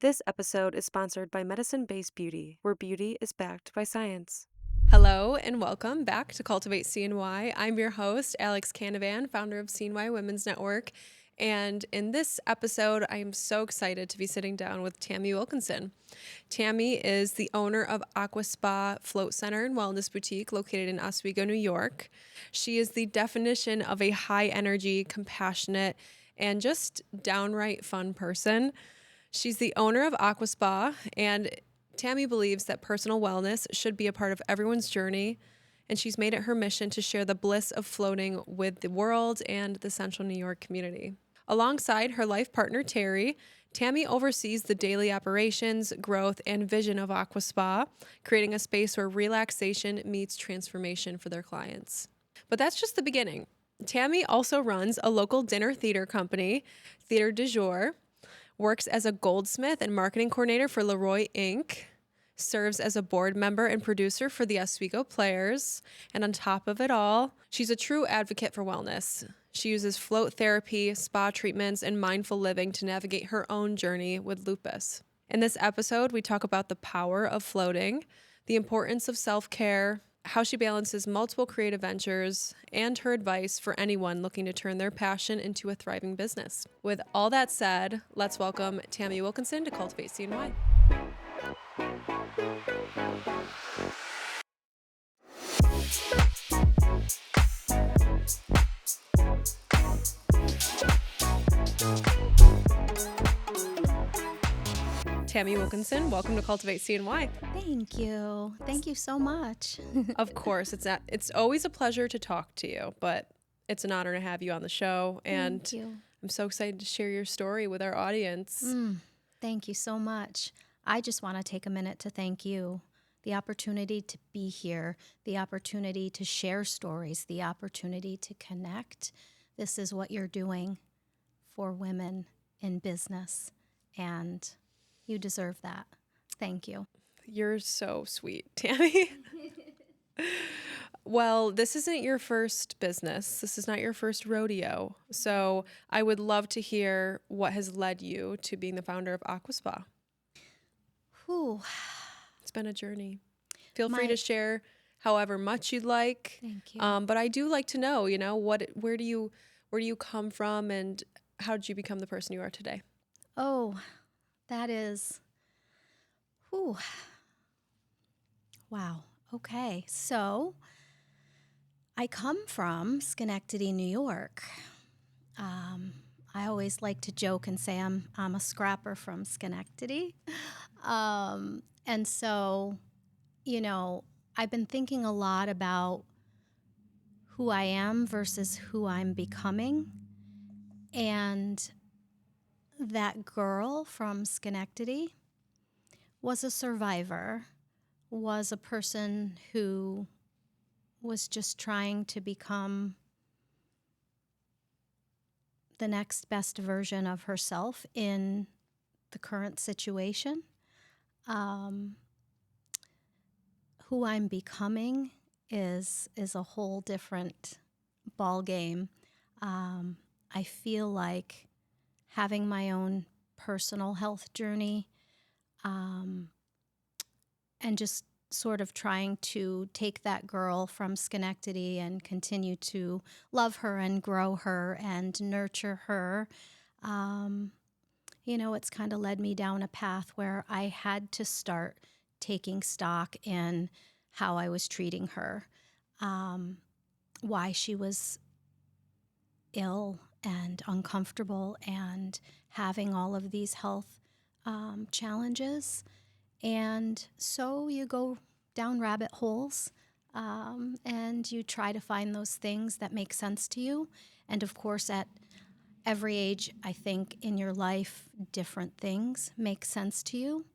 This episode is sponsored by Medicine Based Beauty, where beauty is backed by science. Hello and welcome back to Cultivate CNY. I'm your host, Alex Canavan, founder of CNY Women's Network. And in this episode, I am so excited to be sitting down with Tammy Wilkinson. Tammy is the owner of Aqua Spa Float Center and Wellness Boutique located in Oswego, New York. She is the definition of a high energy, compassionate, and just downright fun person. She's the owner of Aqua Spa, and Tammy believes that personal wellness should be a part of everyone's journey, and she's made it her mission to share the bliss of floating with the world and the Central New York community. Alongside her life partner, Terry, Tammy oversees the daily operations, growth, and vision of Aqua Spa, creating a space where relaxation meets transformation for their clients. But that's just the beginning. Tammy also runs a local dinner theater company, Theater du Jour, works as a goldsmith and marketing coordinator for LeRoi Inc., serves as a board member and producer for the Oswego Players, and on top of it all, she's a true advocate for wellness. She uses float therapy, spa treatments, and mindful living to navigate her own journey with lupus. In this episode, we talk about the power of floating, the importance of self-care, how she balances multiple creative ventures, and her advice for anyone looking to turn their passion into a thriving business. With all that said, let's welcome Tammy Wilkinson to Cultivate CNY. Tammy Wilkinson, welcome to Cultivate CNY. Thank you. Thank you so much. Of course, it's always a pleasure to talk to you, but it's an honor to have you on the show, and Thank you. I'm so excited to share your story with our audience. Thank you so much. I just want to take a minute to thank you. The opportunity to be here, the opportunity to share stories, the opportunity to connect. This is what you're doing for women in business, and you deserve that. Thank you. You're so sweet, Tammy. Well, this isn't your first business. This is not your first rodeo. So I would love to hear what has led you to being the founder of Aqua Spa. Whew. It's been a journey. Feel free to share however much you'd like. Thank you. But I do like to know, where do you come from, and how did you become the person you are today? Oh, that is, whew. Wow. Okay. So I come from Schenectady, New York. I always like to joke and say I'm a scrapper from Schenectady. And so, I've been thinking a lot about who I am versus who I'm becoming. And that girl from Schenectady was a survivor, was a person who was just trying to become the next best version of herself in the current situation. Who I'm becoming is a whole different ball game. I feel like having my own personal health journey, and just sort of trying to take that girl from Schenectady and continue to love her and grow her and nurture her. It's kind of led me down a path where I had to start taking stock in how I was treating her, why she was ill and uncomfortable and having all of these health challenges. And so you go down rabbit holes, and you try to find those things that make sense to you. And of course, at every age, I think in your life, different things make sense to you.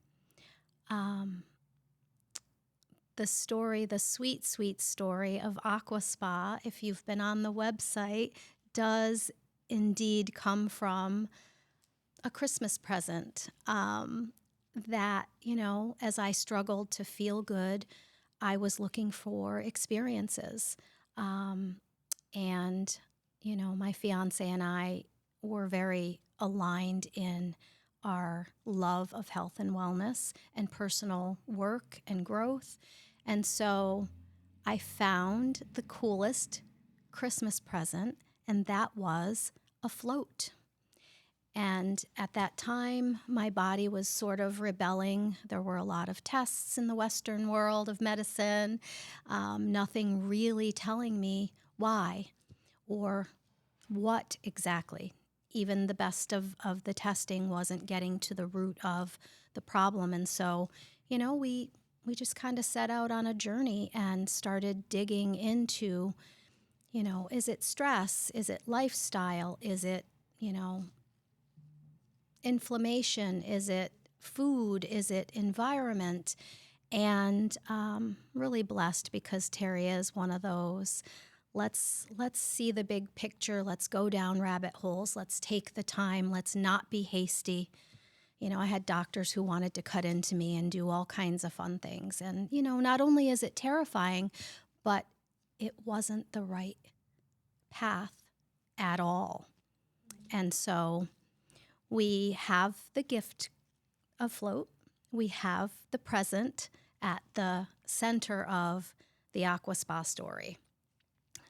The sweet, sweet story of Aqua Spa, if you've been on the website, does indeed come from a Christmas present. That, as I struggled to feel good, I was looking for experiences. And, my fiance and I were very aligned in our love of health and wellness and personal work and growth. And so I found the coolest Christmas present, and that was a float. And at that time, my body was sort of rebelling. There were a lot of tests in the Western world of medicine, nothing really telling me why or what exactly. Even the best of the testing wasn't getting to the root of the problem. And so, we just kind of set out on a journey and started digging into, is it stress? Is it lifestyle? Is it, inflammation? Is it food? Is it environment? And really blessed because Terry is one of those. Let's see the big picture. Let's go down rabbit holes. Let's take the time. Let's not be hasty. I had doctors who wanted to cut into me and do all kinds of fun things. And, not only is it terrifying, but it wasn't the right path at all. And so we have the gift of float. We have the present at the center of the Aqua Spa story.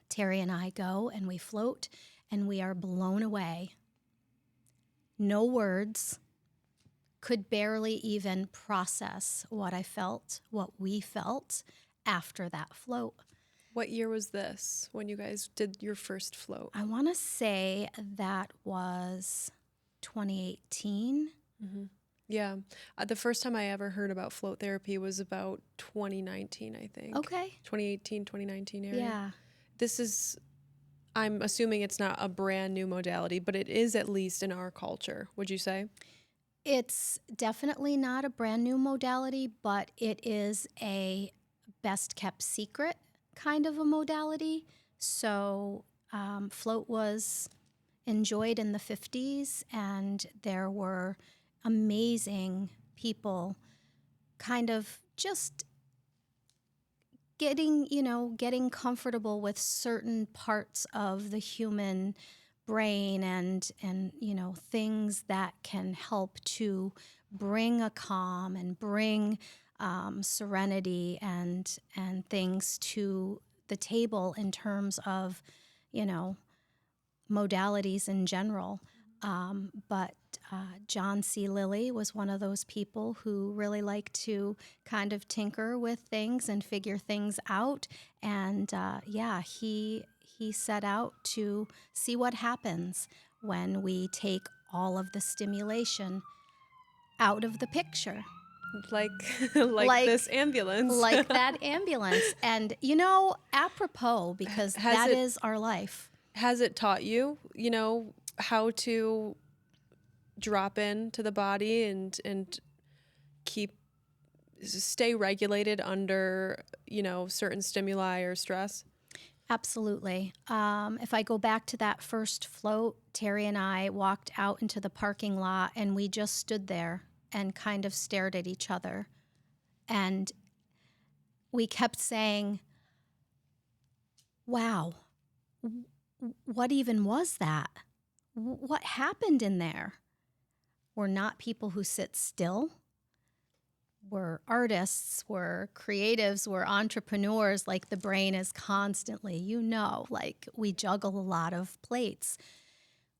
Terry and I go and we float and we are blown away. No words could barely even process what I felt, what we felt after that float. What year was this when you guys did your first float? I want to say that was 2018. Mm-hmm. Yeah. The first time I ever heard about float therapy was about 2019, I think. Okay. 2018, 2019 area. Yeah. This is, I'm assuming it's not a brand new modality, but it is at least in our culture, would you say? It's definitely not a brand new modality, but it is a best kept secret kind of a modality. So float was enjoyed in the 50s, and there were amazing people kind of just getting comfortable with certain parts of the human brain and things that can help to bring a calm and bring serenity and things to the table in terms of modalities in general. But John C. Lilly was one of those people who really liked to kind of tinker with things and figure things out. And he set out to see what happens when we take all of the stimulation out of the picture. Like this ambulance. Like that ambulance. And, apropos, because that is our life. Has it taught you, how to drop into the body and stay regulated under, certain stimuli or stress? Absolutely. If I go back to that first float, Terry and I walked out into the parking lot and we just stood there and kind of stared at each other. And we kept saying, wow, what even was that? What happened in there? We're not people who sit still. We're artists, we're creatives, we're entrepreneurs. Like the brain is constantly, like we juggle a lot of plates.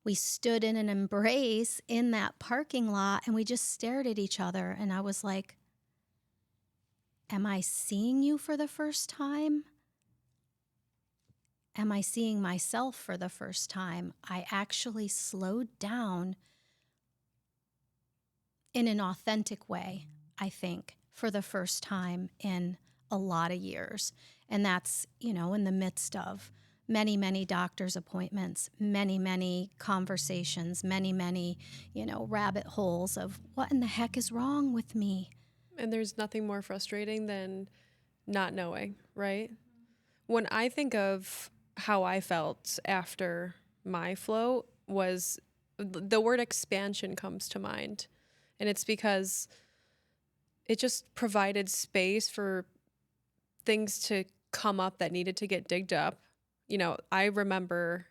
We stood in an embrace in that parking lot and we just stared at each other. And I was like, am I seeing you for the first time? Am I seeing myself for the first time? I actually slowed down in an authentic way, I think, for the first time in a lot of years. And that's, in the midst of many, many doctor's appointments, many, many conversations, many, many, rabbit holes of what in the heck is wrong with me? And there's nothing more frustrating than not knowing, right? When I think of how I felt after my float, was the word expansion comes to mind. And it's because it just provided space for things to come up that needed to get digged up. I remember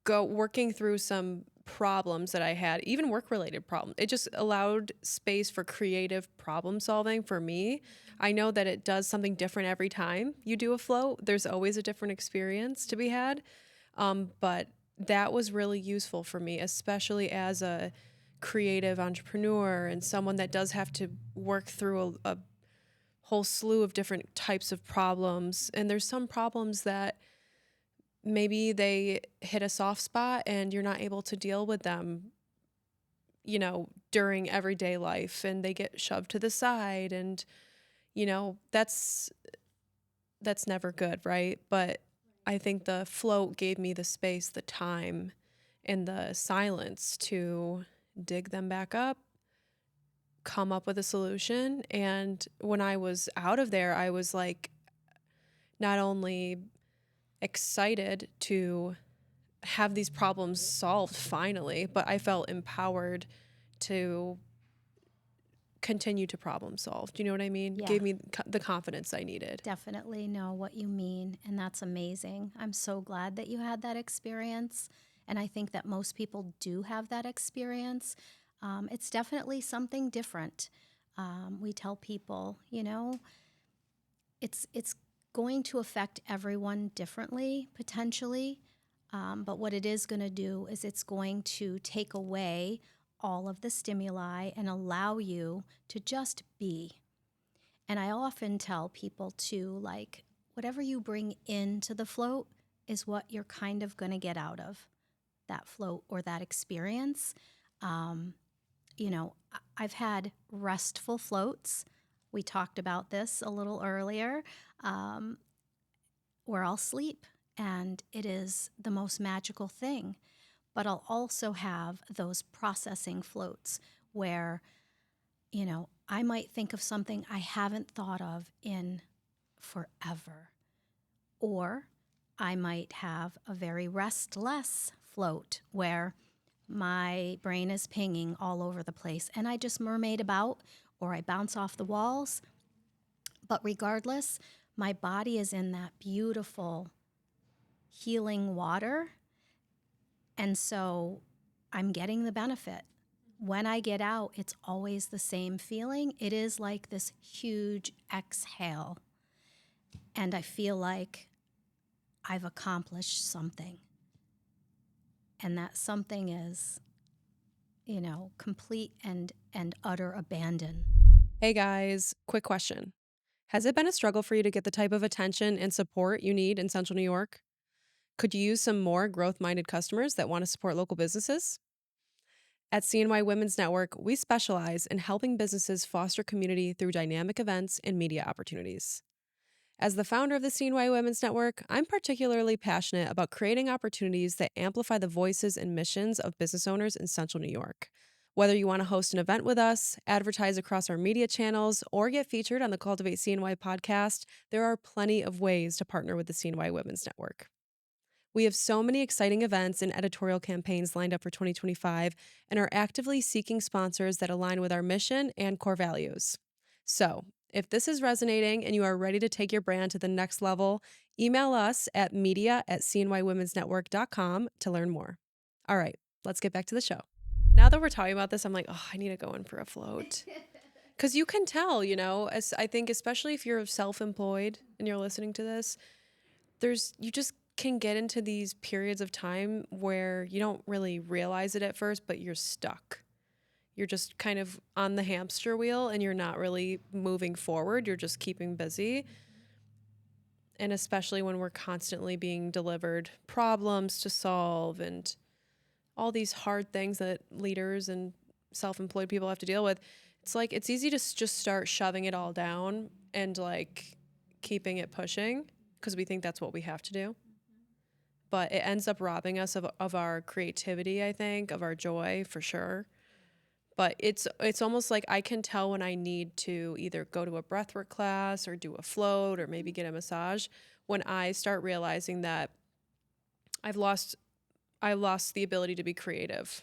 working through some problems that I had, even work-related problems. It just allowed space for creative problem solving for me. I know that it does something different every time you do a float. There's always a different experience to be had. But that was really useful for me, especially as a creative entrepreneur and someone that does have to work through a whole slew of different types of problems. And there's some problems that maybe they hit a soft spot and you're not able to deal with them, during everyday life, and they get shoved to the side, and that's never good, right? But I think the float gave me the space, the time, and the silence to dig them back up, come up with a solution. And when I was out of there, I was like, not only excited to have these problems solved finally, but I felt empowered to continue to problem solve. Do you know what I mean? Yeah. Gave me the confidence I needed. Definitely know what you mean, and that's amazing. I'm so glad that you had that experience, and I think that most people do have that experience. It's definitely something different. We tell people, it's going to affect everyone differently, potentially, but what it is going to do is it's going to take away all of the stimuli and allow you to just be. And I often tell people to, like, whatever you bring into the float is what you're kind of going to get out of that float or that experience. I've had restful floats. We talked about this a little earlier, where I'll sleep, and it is the most magical thing. But I'll also have those processing floats where, I might think of something I haven't thought of in forever. Or I might have a very restless float where my brain is pinging all over the place and I just mermaid about or I bounce off the walls. But regardless, my body is in that beautiful healing water. And so I'm getting the benefit. When I get out, it's always the same feeling. It is like this huge exhale. And I feel like I've accomplished something. And that something is, complete and utter abandon. Hey guys, quick question. Has it been a struggle for you to get the type of attention and support you need in Central New York? Could you use some more growth-minded customers that want to support local businesses? At CNY Women's Network, we specialize in helping businesses foster community through dynamic events and media opportunities. As the founder of the CNY Women's Network, I'm particularly passionate about creating opportunities that amplify the voices and missions of business owners in Central New York. Whether you want to host an event with us, advertise across our media channels, or get featured on the Cultivate CNY podcast, there are plenty of ways to partner with the CNY Women's Network. We have so many exciting events and editorial campaigns lined up for 2025 and are actively seeking sponsors that align with our mission and core values. So, if this is resonating and you are ready to take your brand to the next level, email us at media@cnywomensnetwork.com to learn more. All right, let's get back to the show. Now that we're talking about this, I'm like, oh, I need to go in for a float. Because you can tell, as I think, especially if you're self-employed and you're listening to this, you just can get into these periods of time where you don't really realize it at first, but you're stuck. You're just kind of on the hamster wheel and you're not really moving forward. You're just keeping busy. And especially when we're constantly being delivered problems to solve and all these hard things that leaders and self-employed people have to deal with, it's like it's easy to just start shoving it all down and like keeping it pushing because we think that's what we have to do. But it ends up robbing us of our creativity, I think, of our joy for sure. But it's almost like I can tell when I need to either go to a breathwork class or do a float or maybe get a massage when I start realizing that I lost the ability to be creative.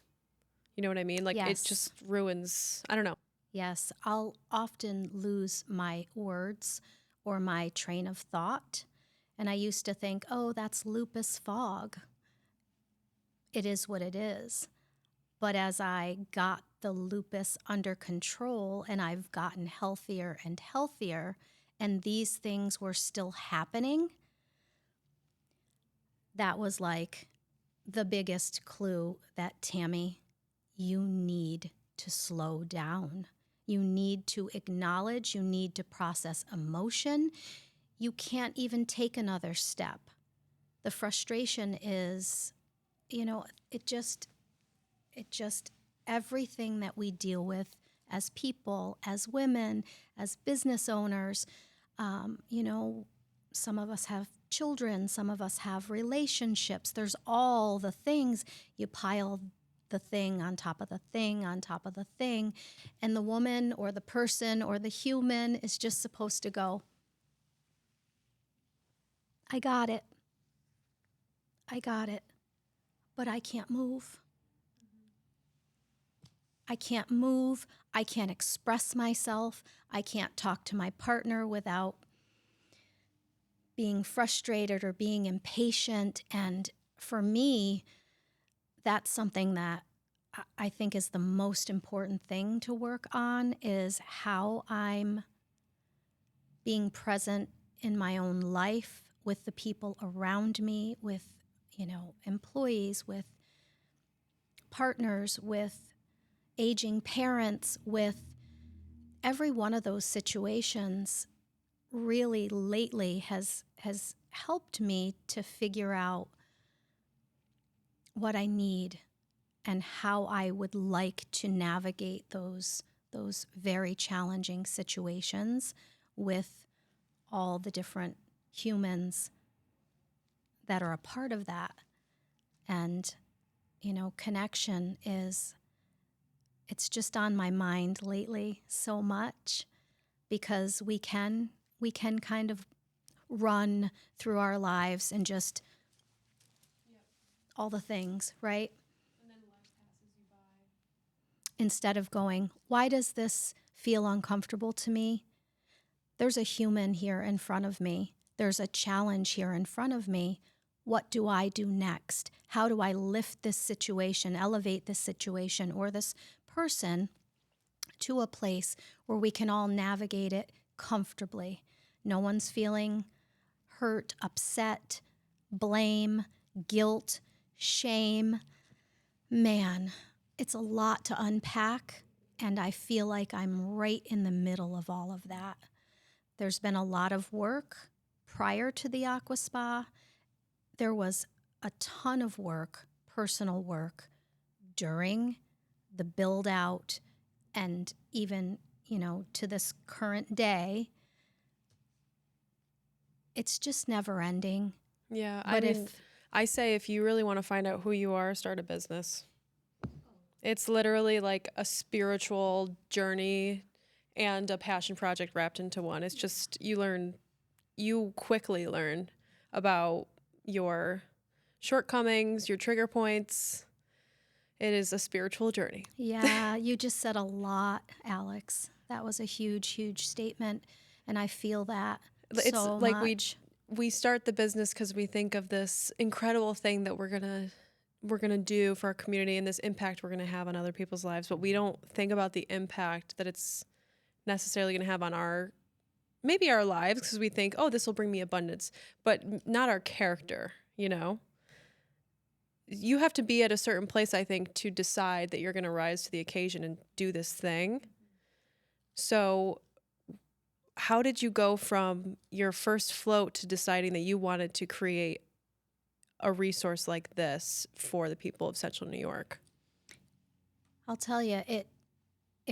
You know what I mean? Like Yes. It just ruins, I don't know. Yes, I'll often lose my words or my train of thought. And I used to think, oh, that's lupus fog. It is what it is. But as I got the lupus under control and I've gotten healthier and healthier, and these things were still happening, that was like the biggest clue that, Tammy, you need to slow down. You need to acknowledge, you need to process emotion. You can't even take another step. The frustration is, it just everything that we deal with as people, as women, as business owners, some of us have children, some of us have relationships. There's all the things. You pile the thing on top of the thing on top of the thing, and the woman or the person or the human is just supposed to go, I got it. I got it. But I can't move. I can't move. I can't express myself. I can't talk to my partner without being frustrated or being impatient. And for me, that's something that I think is the most important thing to work on, is how I'm being present in my own life with the people around me, with, employees, with partners, with aging parents, with every one of those situations. Really lately has helped me to figure out what I need and how I would like to navigate those very challenging situations with all the different humans that are a part of that. And connection it's just on my mind lately so much, because we can kind of run through our lives and just all the things, right? And then life passes you by. Instead of going, why does this feel uncomfortable to me? There's a human here in front of me. There's a challenge here in front of me. What do I do next? How do I lift this situation, elevate this situation or this person to a place where we can all navigate it comfortably? No one's feeling hurt, upset, blame, guilt, shame. Man, it's a lot to unpack, and I feel like I'm right in the middle of all of that. There's been a lot of work prior to the Aqua Spa. There was a ton of work, personal work, during the build out, and even, to this current day. It's just never ending. Yeah, But I say if you really want to find out who you are, start a business. It's literally like a spiritual journey and a passion project wrapped into one. It's just you quickly learn about your shortcomings, your trigger points. It is a spiritual journey. Yeah, you just said a lot, Alex. That was a huge, huge statement, and I feel that It's so like much. we start the business because we think of this incredible thing that we're gonna do for our community and this impact we're gonna have on other people's lives, but we don't think about the impact that it's necessarily gonna have on our lives, because we think, oh, this will bring me abundance, but not our character. You have to be at a certain place, I think, to decide that you're going to rise to the occasion and do this thing. So how did you go from your first float to deciding that you wanted to create a resource like this for the people of Central New York? I'll tell you, it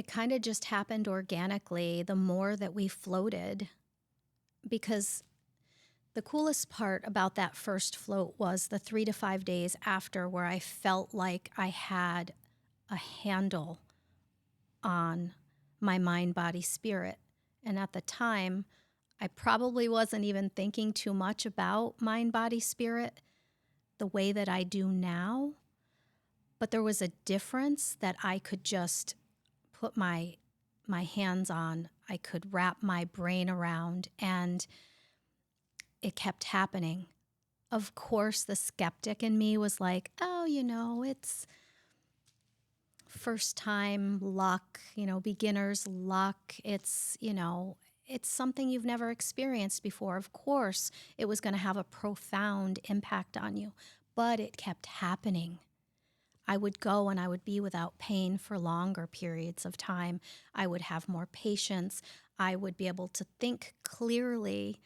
kind of just happened organically the more that we floated, because the coolest part about that first float was the 3 to 5 days after, where I felt like I had a handle on my mind, body, spirit. And at the time, I probably wasn't even thinking too much about mind, body, spirit the way that I do now. But there was a difference that I could just put my hands on. I could wrap my brain around, and it kept happening. Of course, the skeptic in me was like, oh, first time luck, beginner's luck. It's, it's something you've never experienced before. Of course, it was going to have a profound impact on you, but it kept happening. I would go and I would be without pain for longer periods of time. I would have more patience. I would be able to think clearly,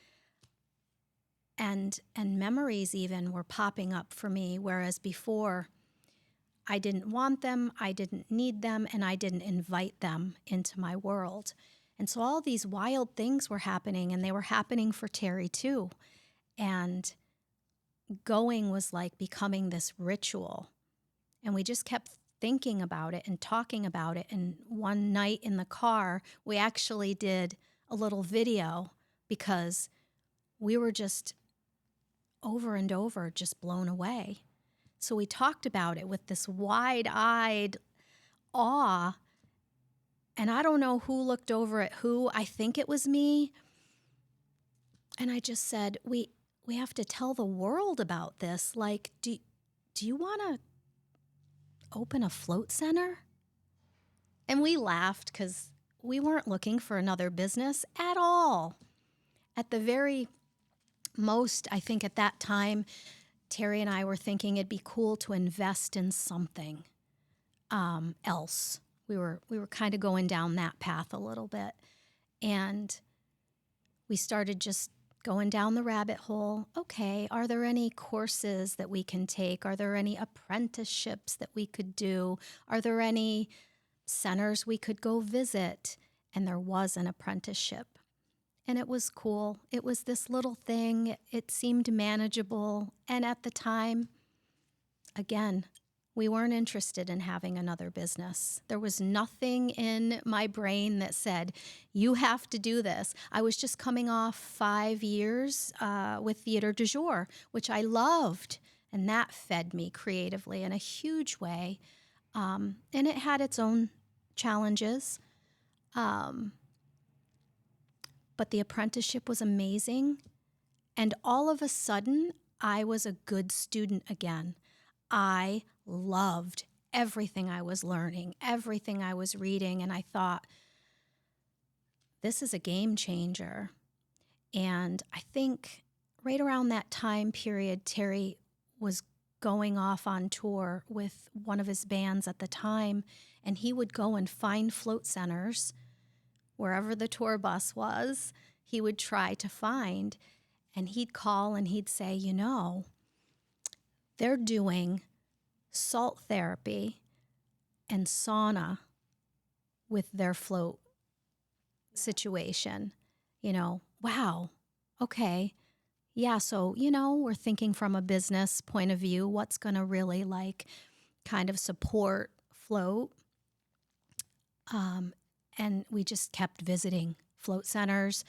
and memories even were popping up for me, whereas before I didn't want them, I didn't need them, and I didn't invite them into my world. And so all these wild things were happening, and they were happening for Terry too. And going was like becoming this ritual. And we just kept thinking about it and talking about it. And one night in the car, we actually did a little video because we were just over and over just blown away. So we talked about it with this wide-eyed awe. And I don't know who looked over at who. I think it was me. And I just said, we have to tell the world about this. Like, do you want to open a float center? And we laughed because we weren't looking for another business at all. At the very most, I think at that time, Terry and I were thinking it'd be cool to invest in something else. We were kind of going down that path a little bit. And we started just going down the rabbit hole. Okay, are there any courses that we can take? Are there any apprenticeships that we could do? Are there any centers we could go visit? And there was an apprenticeship. And it was cool. It was this little thing. It seemed manageable. And at the time, again, we weren't interested in having another business. There was nothing in my brain that said, you have to do this. I was just coming off 5 years with Theater du Jour, which I loved. And that fed me creatively in a huge way. And it had its own challenges. But the apprenticeship was amazing. And all of a sudden, I was a good student again. I loved everything I was learning, everything I was reading. And I thought, this is a game changer. And I think right around that time period, Terry was going off on tour with one of his bands at the time. And he would go and find float centers wherever the tour bus was, he would try to find. And he'd call and he'd say, they're doing salt therapy and sauna with their float situation. Wow, okay. Yeah, so, we're thinking from a business point of view, what's going to really kind of support float. And we just kept visiting float centers,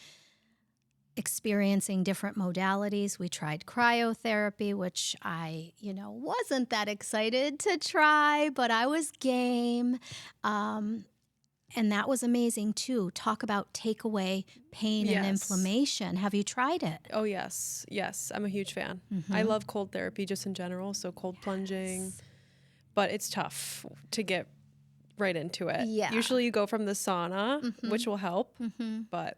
experiencing different modalities. We tried cryotherapy, which I, wasn't that excited to try, but I was game. And that was amazing too. Talk about take away pain and inflammation. Have you tried it? Oh, yes. Yes. I'm a huge fan. Mm-hmm. I love cold therapy just in general. So cold plunging, but it's tough to get right into it. Yeah. Usually you go from the sauna, Mm-hmm. which will help, Mm-hmm. but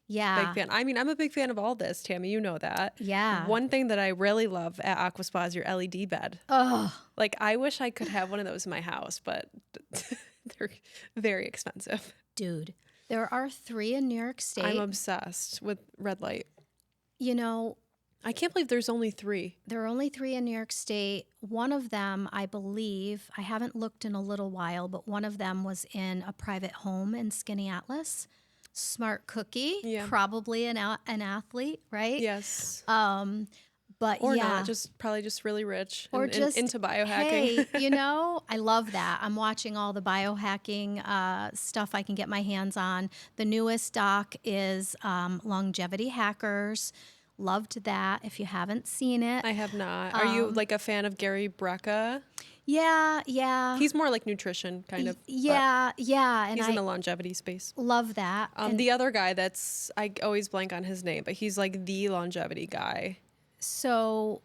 Yeah. big fan. I mean, I'm a big fan of all this, Tammy. You know that. Yeah. One thing that I really love at Aqua Spa is your LED bed. Oh, Like, I wish I could have one of those in my house, but they're very expensive. dude, there are 3 in New York State. I'm obsessed with red light. I I can't believe there's only 3. There are only 3 in New York State. One of them, I believe, I haven't looked in a little while, but one of them was in a private home in Skinny Atlas. Smart cookie, Yeah. probably an athlete, right? Yes. But Or yeah. not, probably just really rich Or and just into biohacking. Hey, I love that. I'm watching all the biohacking stuff I can get my hands on. The newest doc is Longevity Hackers. Loved that. If you haven't seen it, I have not. Are you like a fan of Gary Brecka? yeah. He's more like nutrition kind of. but Yeah, and He's I in the longevity space. love that. And The other guy I always blank on his name, but he's like the longevity guy. so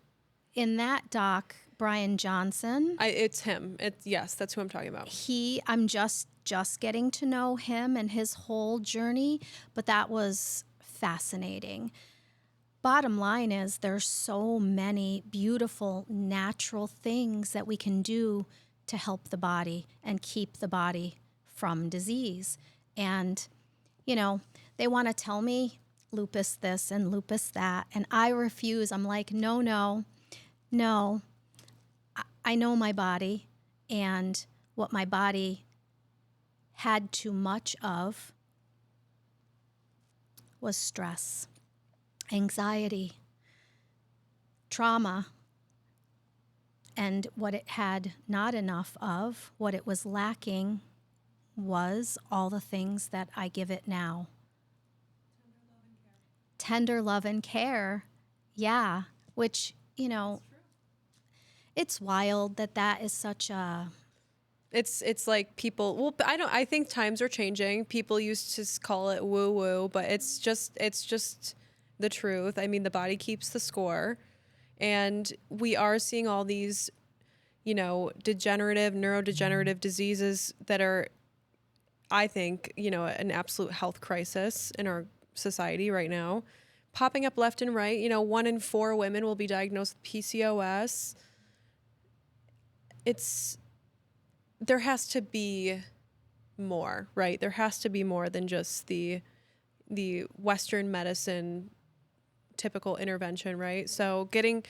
in that doc, Brian Johnson. It's him. Yes, that's who I'm talking about. I'm just getting to know him and his whole journey, but that was fascinating. Bottom line is there's so many beautiful natural things that we can do to help the body and keep the body from disease. And, they want to tell me lupus this and lupus that, and I refuse. I'm like, no. I know my body, and what my body had too much of was stress, anxiety, trauma, and what it had not enough of, what it was lacking, was all the things that I give it now. Tender love and care. Yeah, which, it's wild that is such a... It's like people, well, I think times are changing. People used to call it woo woo, but it's just the truth. I mean, the body keeps the score, and we are seeing all these, neurodegenerative diseases that are, I think, an absolute health crisis in our society right now, popping up left and right. 1 in 4 women will be diagnosed with PCOS. There has to be more, right? There has to be more than just the Western medicine typical intervention, right? So getting,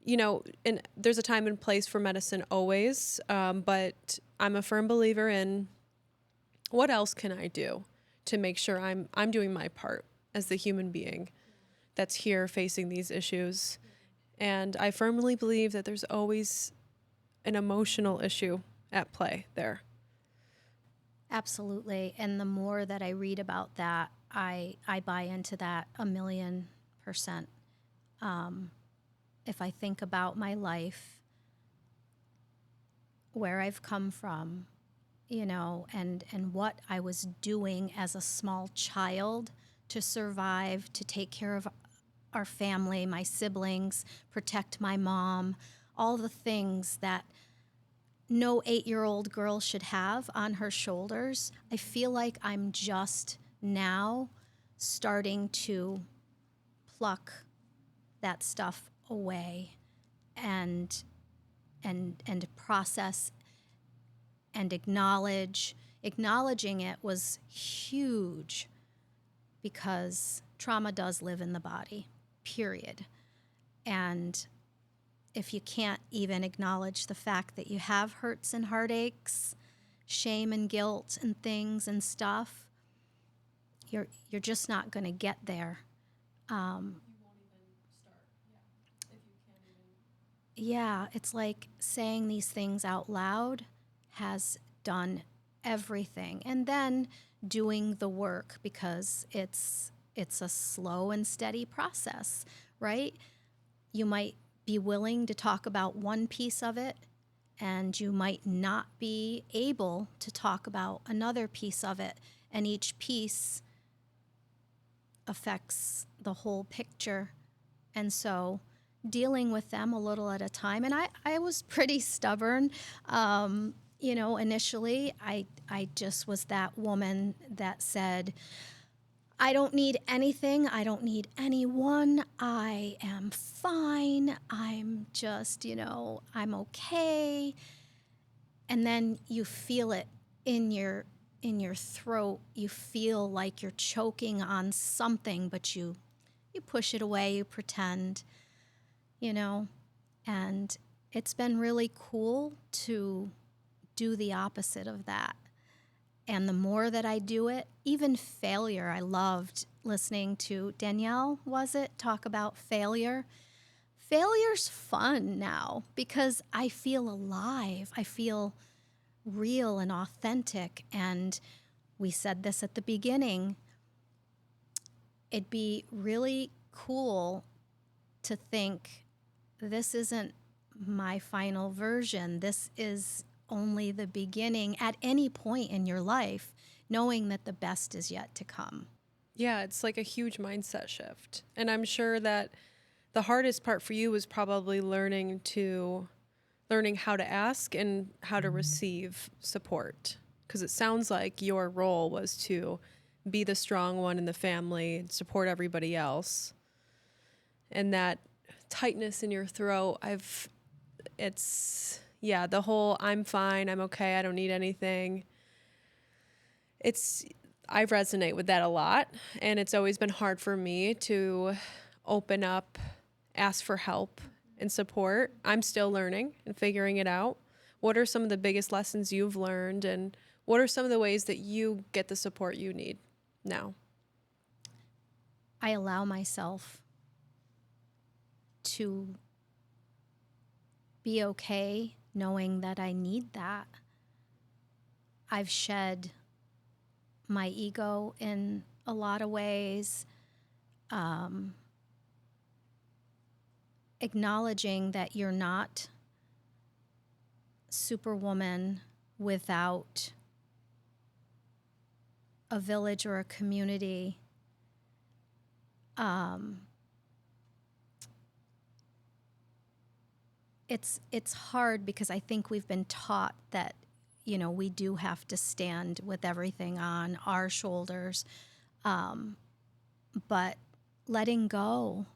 and there's a time and place for medicine always, but I'm a firm believer in what else can I do to make sure I'm doing my part as the human being that's here facing these issues. And I firmly believe that there's always an emotional issue at play there. Absolutely. And the more that I read about that, I buy into that 1,000,000%. If I think about my life, where I've come from, and what I was doing as a small child to survive, to take care of our family, my siblings, protect my mom, all the things that no 8-year-old girl should have on her shoulders. I feel like I'm just now starting to pluck that stuff away and process and acknowledge. Acknowledging it was huge, because trauma does live in the body, period. And if you can't even acknowledge the fact that you have hurts and heartaches, shame and guilt and things and stuff, you're just not going to get there. You won't even start, if you can't even... Yeah, it's like saying these things out loud has done everything, and then doing the work, because it's a slow and steady process, right? You might be willing to talk about one piece of it, and you might not be able to talk about another piece of it, and each piece affects the whole picture. And so dealing with them a little at a time. And I was pretty stubborn. Initially, I just was that woman that said, I don't need anything. I don't need anyone. I am fine. I'm just, I'm okay. And then you feel it in your throat. You feel like you're choking on something, but you push it away, you pretend, and it's been really cool to do the opposite of that. And the more that I do it, even failure, I loved listening to Danielle, talk about failure. Failure's fun now, because I feel alive. I feel real and authentic. And we said this at the beginning. It'd be really cool to think, this isn't my final version. This is only the beginning at any point in your life, knowing that the best is yet to come. Yeah, it's like a huge mindset shift. And I'm sure that the hardest part for you was probably learning to learning how to ask and how to receive support. Because it sounds like your role was to be the strong one in the family and support everybody else. And that tightness in your throat, the whole I'm fine, I'm okay, I don't need anything. I resonate with that a lot. And it's always been hard for me to open up, ask for help and support. I'm still learning and figuring it out. What are some of the biggest lessons you've learned, and what are some of the ways that you get the support you need now? I allow myself to be okay knowing that I need that. I've shed my ego in a lot of ways, acknowledging that you're not Superwoman without a village or a community. It's hard because I think we've been taught that, we do have to stand with everything on our shoulders. But letting go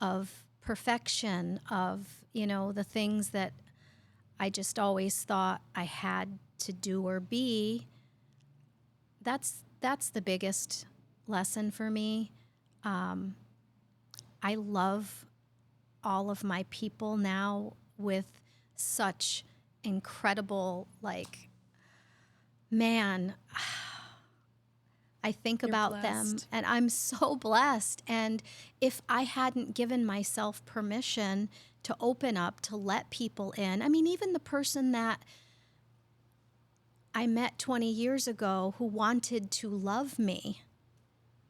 of perfection, of, the things that I just always thought I had to do or be, that's the biggest lesson for me. I love all of my people now with such incredible, man, I think You're about them blessed. and I'm so blessed. And if I hadn't given myself permission to open up, to let people in, I mean, even the person that I met 20 years ago who wanted to love me.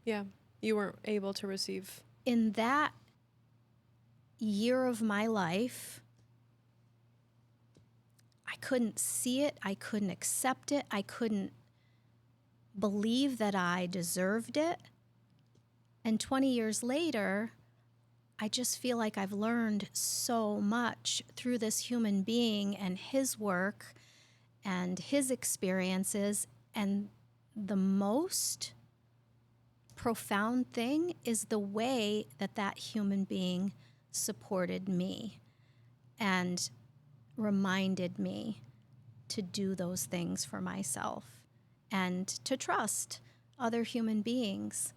Yeah, you weren't able to receive. In that year of my life, I couldn't see it. I couldn't accept it. I couldn't believe that I deserved it. And 20 years later, I just feel like I've learned so much through this human being and his work and his experiences. And the most profound thing is the way that that human being supported me and reminded me to do those things for myself and to trust other human beings,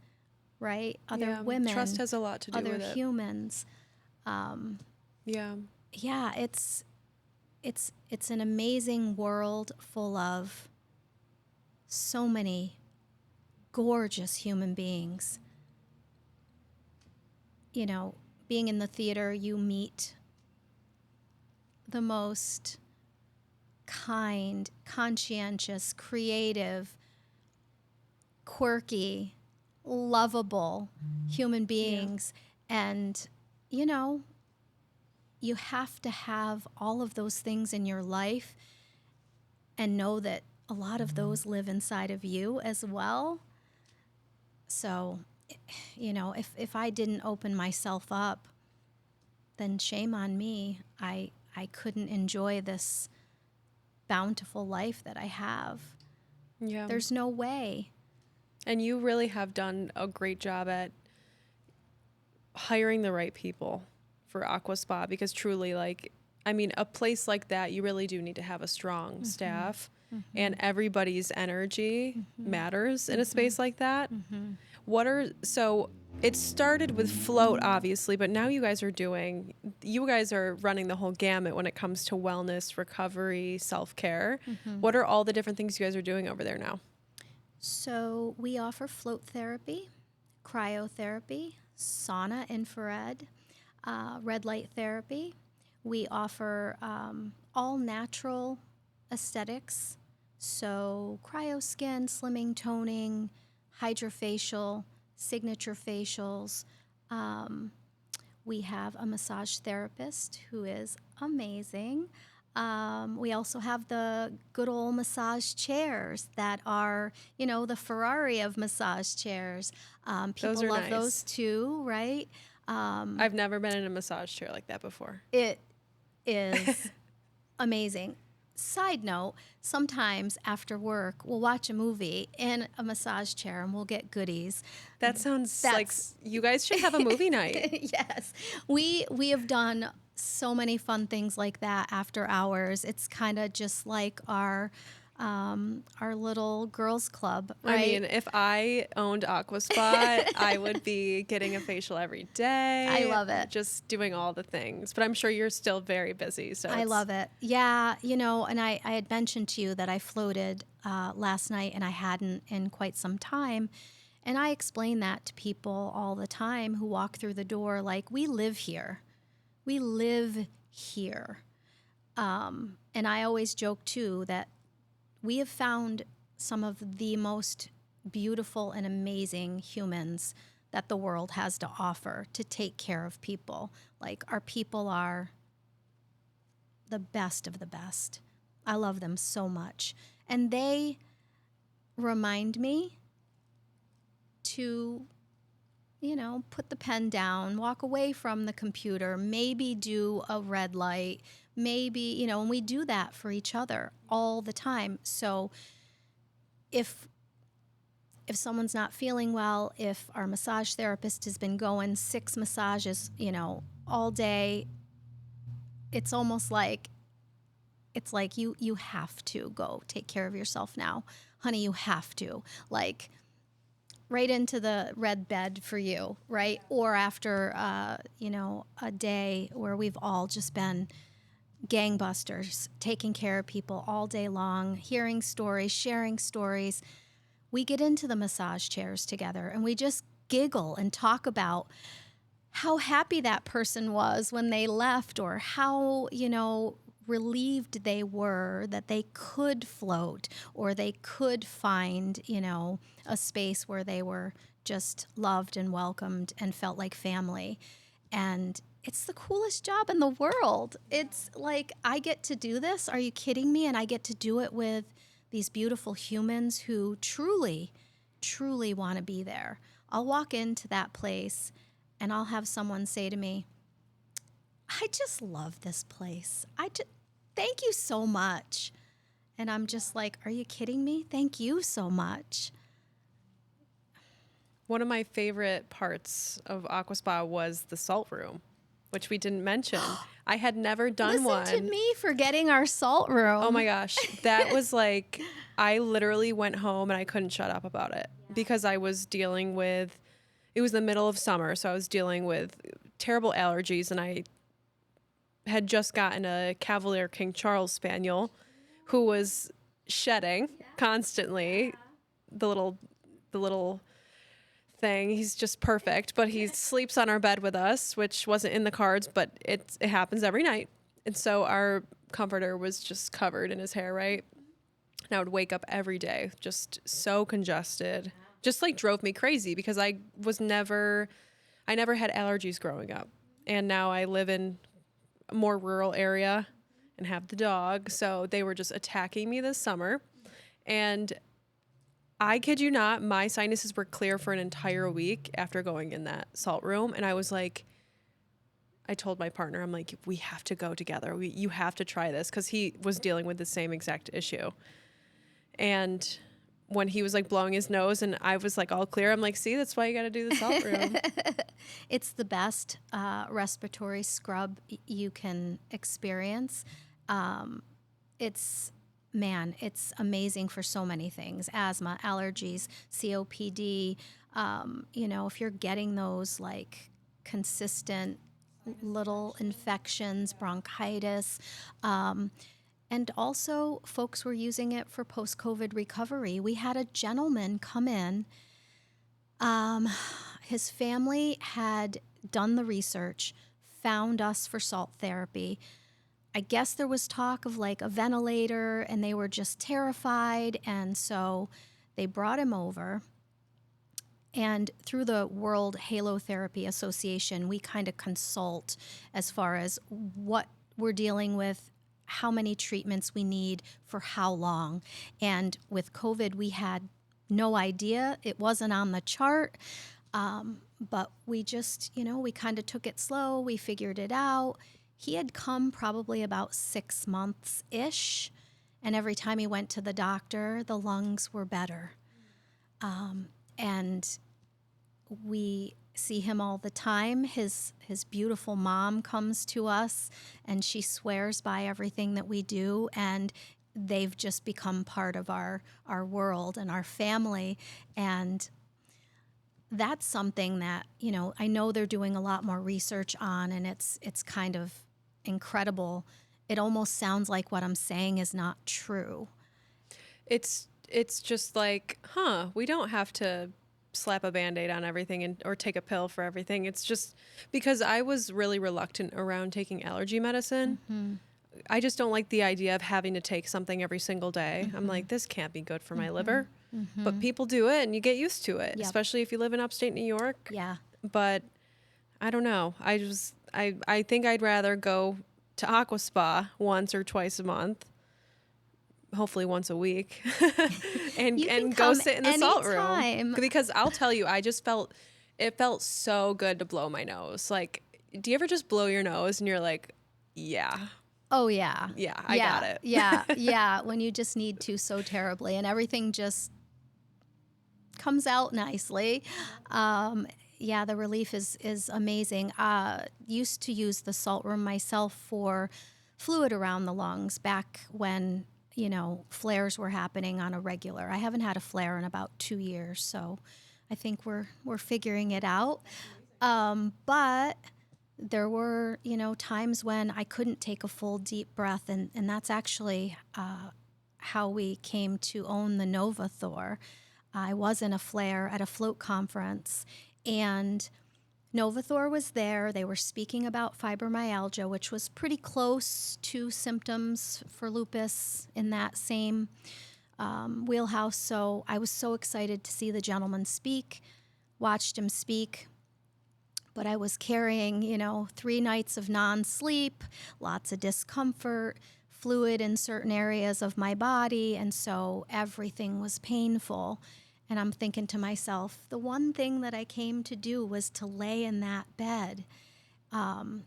right? Other women. Trust has a lot to do other with it. humans. Yeah. Yeah, it's an amazing world full of so many gorgeous human beings. Being in the theater, you meet the most kind, conscientious, creative, quirky, lovable human beings. Yeah. And, you have to have all of those things in your life and know that a lot of those live inside of you as well. So, if I didn't open myself up, then shame on me. I couldn't enjoy this bountiful life that I have. Yeah. There's no way. And you really have done a great job at hiring the right people for Aqua Spa, because truly, a place like that, you really do need to have a strong staff, and everybody's energy matters in a space like that. So it started with float, obviously, but now you guys are running the whole gamut when it comes to wellness, recovery, self-care. What are all the different things you guys are doing over there now? So we offer float therapy, cryotherapy, sauna, infrared, red light therapy. We offer all natural aesthetics, so cryoskin, slimming, toning, hydrofacial, signature facials. We have a massage therapist who is amazing. We also have the good old massage chairs that are, the Ferrari of massage chairs. People Those are love nice. those too, right? I've never been in a massage chair like that before. It is amazing. Side note, sometimes after work, we'll watch a movie in a massage chair and we'll get goodies. That sounds like That's you guys should have a movie night. yes. We have done so many fun things like that after hours. It's kind of just like our little girls club, right? I mean, if I owned Aqua Spa, I would be getting a facial every day. I love it. Just doing all the things. But I'm sure you're still very busy. So I love it. Yeah, and I had mentioned to you that I floated last night and I hadn't in quite some time. And I explain that to people all the time who walk through the door, like, we live here. We live here. And I always joke too that we have found some of the most beautiful and amazing humans that the world has to offer to take care of people. Like, our people are the best of the best. I love them so much. And they remind me to, put the pen down, walk away from the computer, maybe do a red light, maybe, and we do that for each other all the time. So if someone's not feeling well, if our massage therapist has been going 6 massages, all day, it's almost like, you have to go take care of yourself now. Honey, you have to. Like, right into the red bed for you, right? Or after, a day where we've all just been gangbusters, taking care of people all day long, hearing stories, sharing stories. We get into the massage chairs together and we just giggle and talk about how happy that person was when they left, or how, relieved they were that they could float, or they could find, a space where they were just loved and welcomed and felt like family. And it's the coolest job in the world. It's like, I get to do this. Are you kidding me? And I get to do it with these beautiful humans who truly, truly want to be there. I'll walk into that place and I'll have someone say to me, I just love this place. Thank you so much. And I'm just like, are you kidding me? Thank you so much. One of my favorite parts of Aqua Spa was the salt room, which we didn't mention. I had never done one. Listen to me forgetting our salt room. Oh my gosh. That was like, I literally went home and I couldn't shut up about it because I was dealing with, it was the middle of summer. So I was dealing with terrible allergies, and I had just gotten a Cavalier King Charles Spaniel who was shedding constantly. The little thing. He's just perfect, but he sleeps on our bed with us, which wasn't in the cards, but it happens every night. And so our comforter was just covered in his hair, right? And I would wake up every day just so congested, just like drove me crazy because I never had allergies growing up. And now I live in a more rural area and have the dog. So they were just attacking me this summer. And I kid you not, my sinuses were clear for an entire week after going in that salt room. And I was like, I told my partner, I'm like, we have to go together. You have to try this, because he was dealing with the same exact issue. And when he was like blowing his nose and I was like all clear, I'm like, see, that's why you got to do the salt room. It's the best respiratory scrub you can experience. It's amazing for so many things: asthma, allergies, COPD. If you're getting those like consistent little infections, bronchitis, and also folks were using it for post-COVID recovery. We had a gentleman come in. His family had done the research, found us for salt therapy. I guess there was talk of like a ventilator, and they were just terrified. And so they brought him over. And through the World Halotherapy Association, we kind of consult as far as what we're dealing with, how many treatments we need for how long. And with COVID, we had no idea. It wasn't on the chart. But we just, we kind of took it slow. We figured it out. He had come probably about 6 months-ish, and every time he went to the doctor, the lungs were better. And we see him all the time. His beautiful mom comes to us, and she swears by everything that we do, and they've just become part of our world and our family. And that's something that, I know they're doing a lot more research on, and it's kind of incredible. It almost sounds like what I'm saying is not true. It's just like, we don't have to slap a Band-Aid on everything or take a pill for everything. It's just because I was really reluctant around taking allergy medicine. Mm-hmm. I just don't like the idea of having to take something every single day. Mm-hmm. I'm like, this can't be good for my Mm-hmm. liver. Mm-hmm. But people do it, and you get used to it, Yep. especially if you live in upstate New York. Yeah. But I don't know. I think I'd rather go to Aqua Spa once or twice a month, hopefully once a week, and You can go come sit in the salt room. anytime. Because I'll tell you, it felt so good to blow my nose. Like, do you ever just blow your nose and you're like, yeah. Oh, yeah. Yeah, I got it. Yeah, yeah. When you just need to so terribly, and everything just comes out nicely. Yeah, the relief is amazing. Used to use the salt room myself for fluid around the lungs back when, flares were happening on a regular. I haven't had a flare in about 2 years, so I think we're figuring it out. But there were, times when I couldn't take a full deep breath, and that's actually how we came to own the Nova Thor. I was in a flare at a float conference, and Novathor was there. They were speaking about fibromyalgia, which was pretty close to symptoms for lupus in that same wheelhouse. So I was so excited to see the gentleman speak, watched him speak. But I was carrying, 3 nights of non-sleep, lots of discomfort, fluid in certain areas of my body, and so everything was painful. And I'm thinking to myself, the one thing that I came to do was to lay in that bed.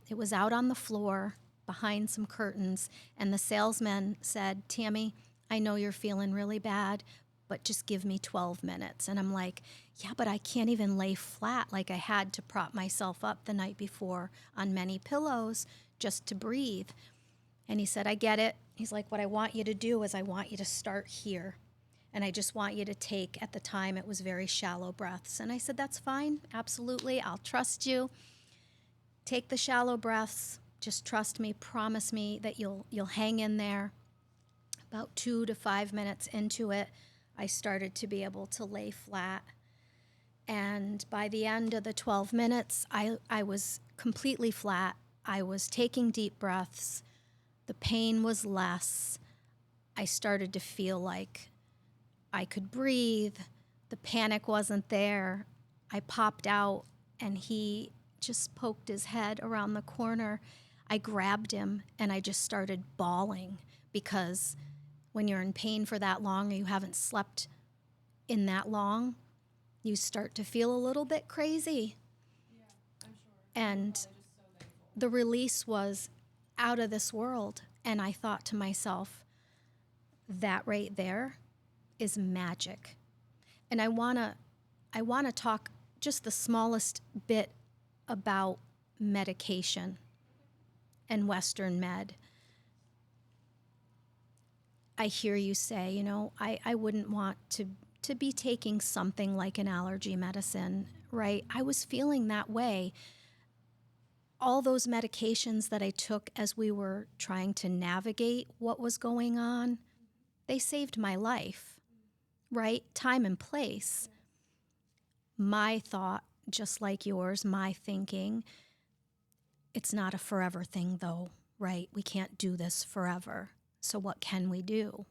It was out on the floor behind some curtains, and the salesman said, "Tammy, I know you're feeling really bad, but just give me 12 minutes. And I'm like, yeah, but I can't even lay flat. Like, I had to prop myself up the night before on many pillows just to breathe. And he said, I get it. He's like, what I want you to do is I want you to start here. And I just want you to take, at the time, it was very shallow breaths. And I said, that's fine. Absolutely. I'll trust you. Take the shallow breaths. Just trust me. Promise me that you'll hang in there. About 2 to 5 minutes into it, I started to be able to lay flat. And by the end of the 12 minutes, I was completely flat. I was taking deep breaths. The pain was less. I started to feel like I could breathe. The panic wasn't there. I popped out, and he just poked his head around the corner. I grabbed him, and I just started bawling, because when you're in pain for that long or you haven't slept in that long, you start to feel a little bit crazy. Yeah, I'm sure. And the release was out of this world. And I thought to myself, that right there is magic. And I wanna talk just the smallest bit about medication and Western med. I hear you say, I wouldn't want to be taking something like an allergy medicine, right? I was feeling that way. All those medications that I took as we were trying to navigate what was going on, they saved my life, right? Time and place. My thought, just like yours, my thinking, it's not a forever thing though, right? We can't do this forever. So what can we do?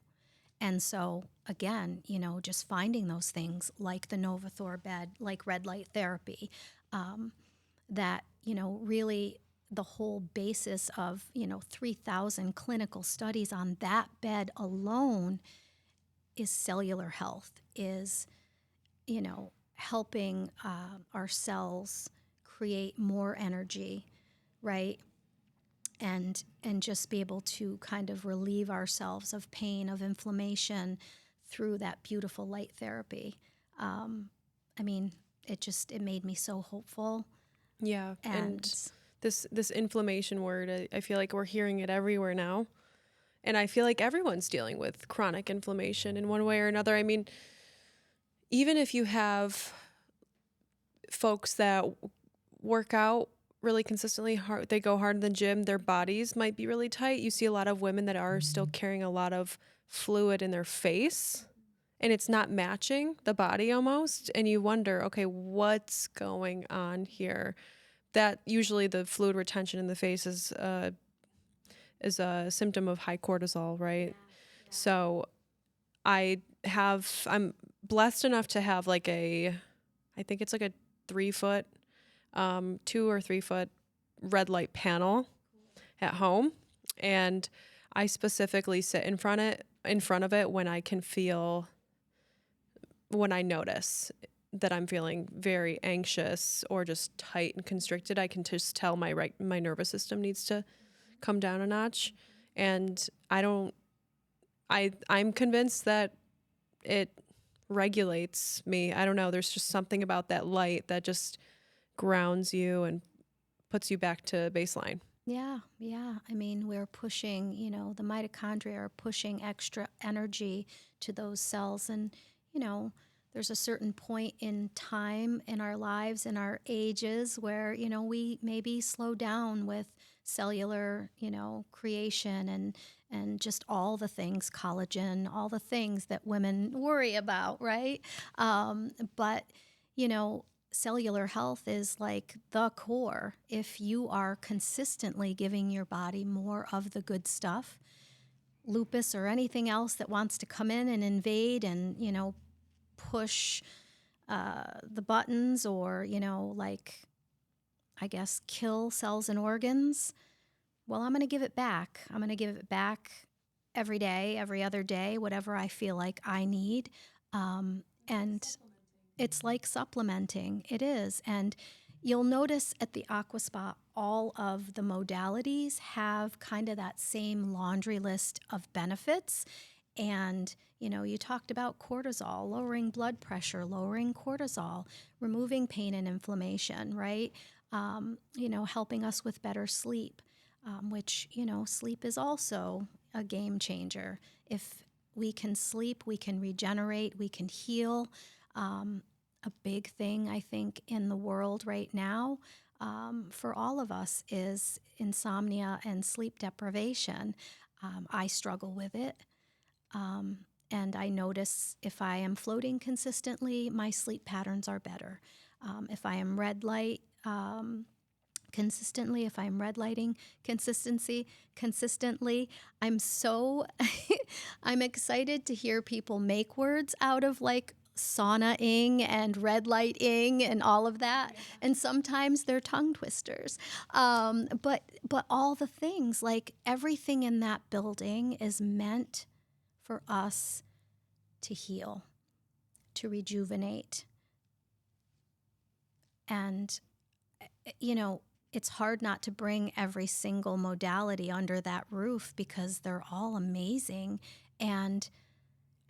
And so, again, just finding those things like the Novathor bed, like red light therapy, that, really the whole basis of, 3,000 clinical studies on that bed alone is cellular health, is, helping our cells create more energy, right? and just be able to kind of relieve ourselves of pain, of inflammation through that beautiful light therapy. I mean, it made me so hopeful. Yeah. And And this inflammation word, I feel like we're hearing it everywhere now. And I feel like everyone's dealing with chronic inflammation in one way or another. I mean, even if you have folks that work out really consistently hard, they go hard in the gym, their bodies might be really tight. You see a lot of women that are still carrying a lot of fluid in their face, and it's not matching the body almost. And you wonder, okay, what's going on here? That usually the fluid retention in the face is a symptom of high cortisol, right? So I'm blessed enough to have like I think it's like a 3 foot, 2 or 3 foot red light panel at home. And I specifically sit in front of it when I notice that I'm feeling very anxious or just tight and constricted. I can just tell my nervous system needs to come down a notch. And I'm convinced that it regulates me. I don't know. There's just something about that light that just grounds you and puts you back to baseline. yeah, yeah. I mean, we're pushing, the mitochondria are pushing extra energy to those cells. And, there's a certain point in time in our lives, in our ages, where, we maybe slow down with cellular, creation and just all the things, collagen, all the things that women worry about, right? But, you know, cellular health is like the core. If you are consistently giving your body more of the good stuff, lupus or anything else that wants to come in and invade and, push the buttons or, I guess, kill cells and organs, well, I'm going to give it back. I'm going to give it back every day, every other day, whatever I feel like I need. And it's like supplementing. It is. And you'll notice at the Aqua Spa, all of the modalities have kind of that same laundry list of benefits. And, you talked about cortisol, lowering blood pressure, lowering cortisol, removing pain and inflammation, right? Helping us with better sleep, which, sleep is also a game changer. If we can sleep, we can regenerate, we can heal. A big thing, I think, in the world right now for all of us is insomnia and sleep deprivation. I struggle with it. And I notice if I am floating consistently, my sleep patterns are better. If I am red light consistently, if I'm red lighting consistently, I'm so, I'm excited to hear people make words out of like sauna-ing and red lighting and all of that. Yeah. And sometimes they're tongue twisters. But all the things, like everything in that building is meant for us to heal, to rejuvenate. And, it's hard not to bring every single modality under that roof because they're all amazing. And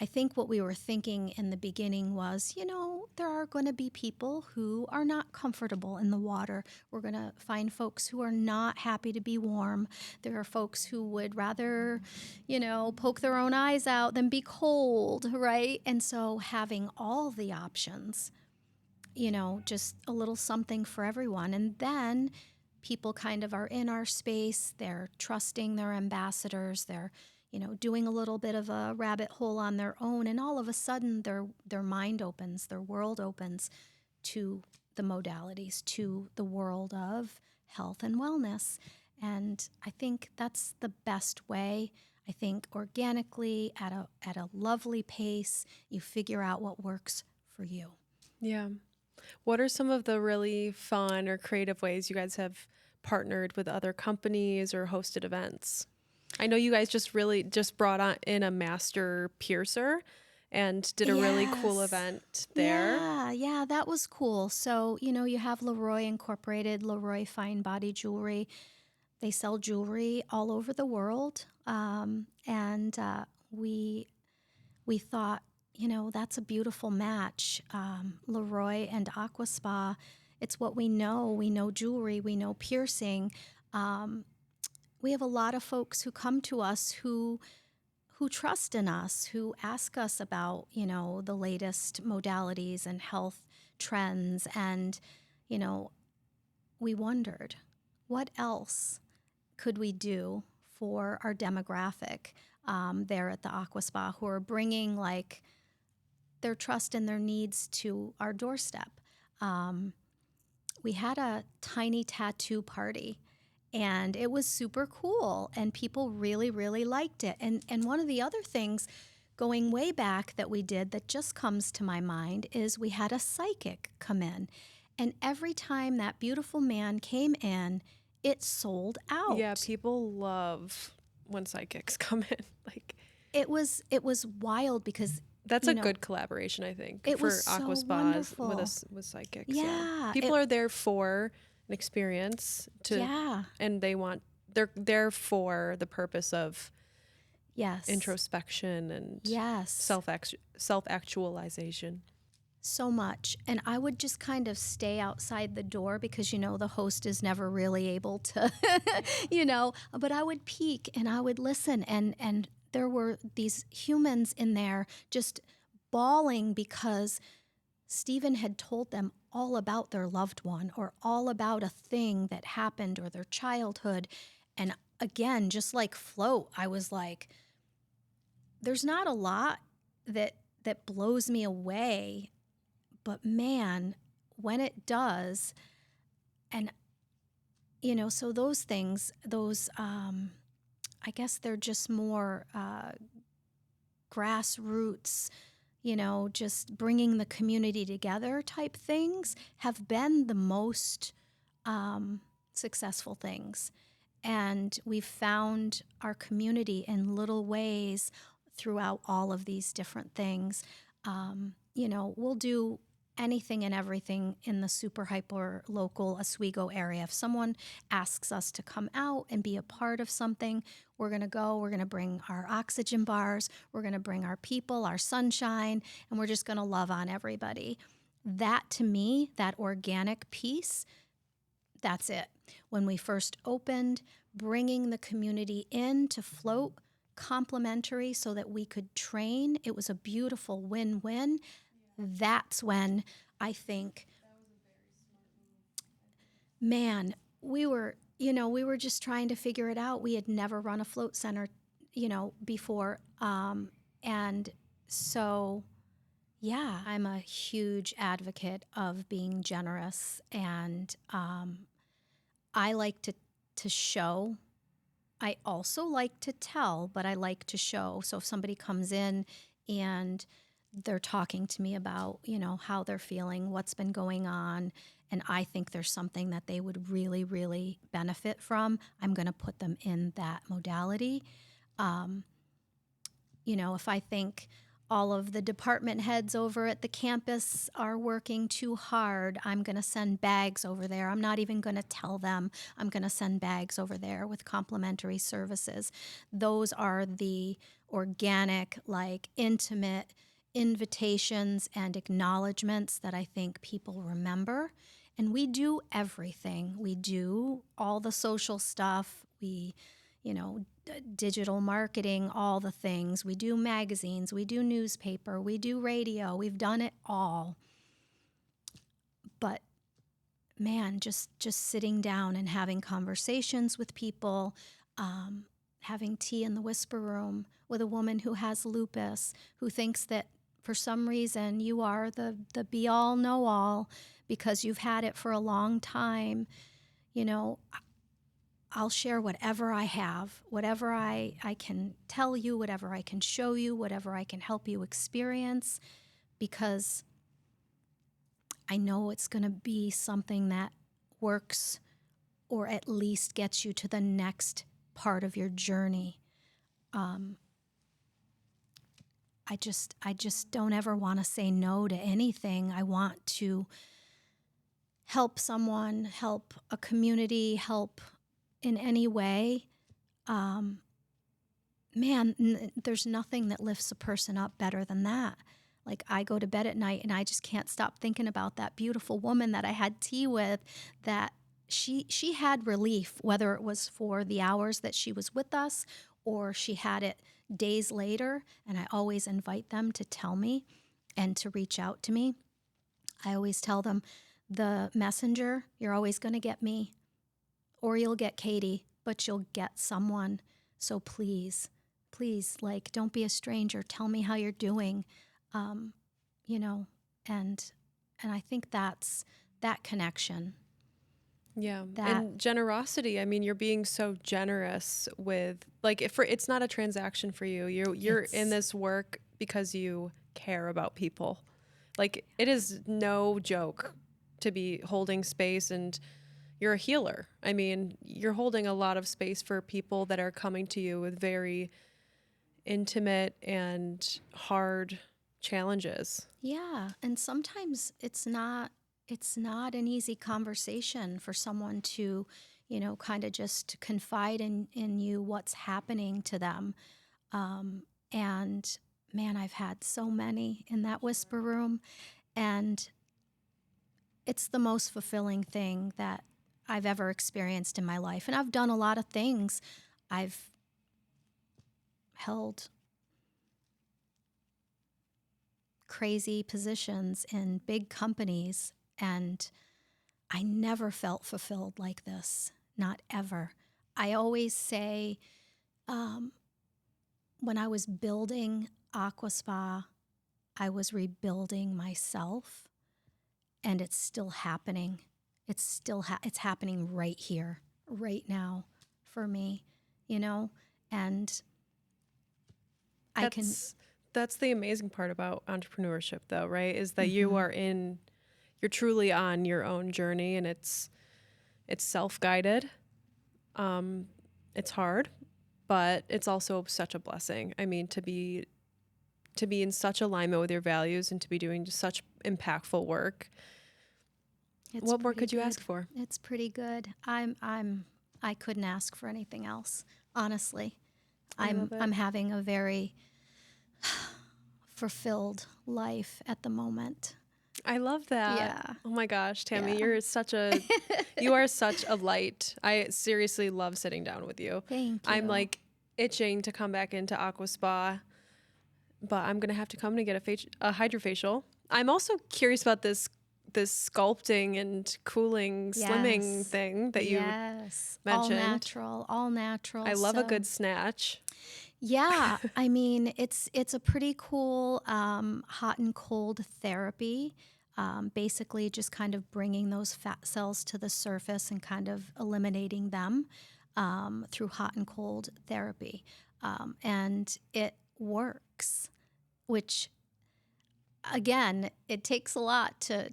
I think what we were thinking in the beginning was, there are going to be people who are not comfortable in the water. We're going to find folks who are not happy to be warm. There are folks who would rather, poke their own eyes out than be cold, right? And so having all the options, just a little something for everyone. And then people kind of are in our space. They're trusting their ambassadors. They're doing a little bit of a rabbit hole on their own, and all of a sudden their mind opens, their world opens to the modalities, to the world of health and wellness. And I think that's the best way. I think organically, at a lovely pace, you figure out what works for you. Yeah. What are some of the really fun or creative ways you guys have partnered with other companies or hosted events? I know you guys just brought in a master piercer and did a really cool event there. Yeah, that was cool. So, you have LeRoi Incorporated, LeRoi Fine Body Jewelry. They sell jewelry all over the world, and we thought, that's a beautiful match. LeRoi and Aqua Spa, it's what we know. We know jewelry, we know piercing. We have a lot of folks who come to us who trust in us, who ask us about, the latest modalities and health trends. And, we wondered, what else could we do for our demographic there at the Aqua Spa, who are bringing like their trust and their needs to our doorstep? We had a tiny tattoo party, and it was super cool, and people really, really liked it. And one of the other things going way back that we did that just comes to my mind is we had a psychic come in. And every time that beautiful man came in, it sold out. Yeah, people love when psychics come in. Like, it was wild because that's a good collaboration, I think, it for was Aqua so Spas wonderful. with psychics. Yeah, people are there for an experience and they're there for the purpose of introspection and self-actualization. So much. And I would just kind of stay outside the door because, the host is never really able to, but I would peek and I would listen. And there were these humans in there just bawling because Stephen had told them all about their loved one or all about a thing that happened or their childhood. And again, just like float, I was like, there's not a lot that blows me away. But man, when it does, and, so those things, I guess they're just more grassroots, just bringing the community together type things have been the most successful things. And we've found our community in little ways throughout all of these different things. We'll do anything and everything in the super hyper local Oswego area. If someone asks us to come out and be a part of something, we're going to go. We're going to bring our oxygen bars. We're going to bring our people, our sunshine, and we're just going to love on everybody. That, to me, that organic piece, that's it. When we first opened, bringing the community in to float complimentary so that we could train, it was a beautiful win-win. That's when I think, man, we were just trying to figure it out. We had never run a float center, before. And so, yeah, I'm a huge advocate of being generous. And I like to show. I also like to tell, but I like to show. So if somebody comes in and they're talking to me about, how they're feeling, what's been going on, and I think there's something that they would really, really benefit from, I'm going to put them in that modality. If I think all of the department heads over at the campus are working too hard, I'm going to send bags over there. I'm not even going to tell them. I'm going to send bags over there with complimentary services. Those are the organic, like intimate invitations and acknowledgments that I think people remember. And we do everything. We do all the social stuff. We, digital marketing, all the things. We do magazines. We do newspaper. We do radio. We've done it all. But man, just sitting down and having conversations with people, having tea in the whisper room with a woman who has lupus, who thinks that for some reason you are the be-all, know-all because you've had it for a long time. I'll share whatever I have, whatever I can tell you, whatever I can show you, whatever I can help you experience, because I know it's going to be something that works or at least gets you to the next part of your journey. I just don't ever want to say no to anything. I want to help someone, help a community, help in any way, there's nothing that lifts a person up better than that. Like, I go to bed at night and I just can't stop thinking about that beautiful woman that I had tea with, that she had relief, whether it was for the hours that she was with us or she had it days later. And I always invite them to tell me and to reach out to me. I always tell them, the messenger, you're always going to get me, or you'll get Katie, but you'll get someone. So please, like, don't be a stranger. Tell me how you're doing. You know, and I think that's that connection. Yeah. That, And generosity. I mean, you're being so generous with, like, it's not a transaction for you. You're in this work because you care about people. Like, it is no joke to be holding space, and you're a healer. I mean, you're holding a lot of space for people that are coming to you with very intimate and hard challenges. yeah. And sometimes it's not an easy conversation for someone to, kind of just confide in you what's happening to them. And man, I've had so many in that whisper room, and it's the most fulfilling thing that I've ever experienced in my life. And I've done a lot of things. I've held crazy positions in big companies, and I never felt fulfilled like this. Not ever. I always say, when I was building Aqua Spa, I was rebuilding myself, and it's still happening. It's happening right here, right now for me, and That's the amazing part about entrepreneurship, though, right? Is that you're truly on your own journey, and it's self-guided. It's hard, but it's also such a blessing. I mean, to be in such alignment with your values and to be doing such impactful work. What more could you ask for? It's pretty good. I couldn't ask for anything else, honestly. I'm having a very fulfilled life at the moment. I love that. Yeah. Oh my gosh, Tammy, Yeah. you are such a light. I seriously love sitting down with you. Thank you. I'm like itching to come back into Aqua Spa, but I'm going to have to come to get a hydrofacial. I'm also curious about this sculpting and cooling, slimming thing that you mentioned. All natural. I love a good snatch. Yeah, I mean, it's a pretty cool hot and cold therapy. Basically, just kind of bringing those fat cells to the surface and kind of eliminating them through hot and cold therapy. And it works, which, again, it takes a lot to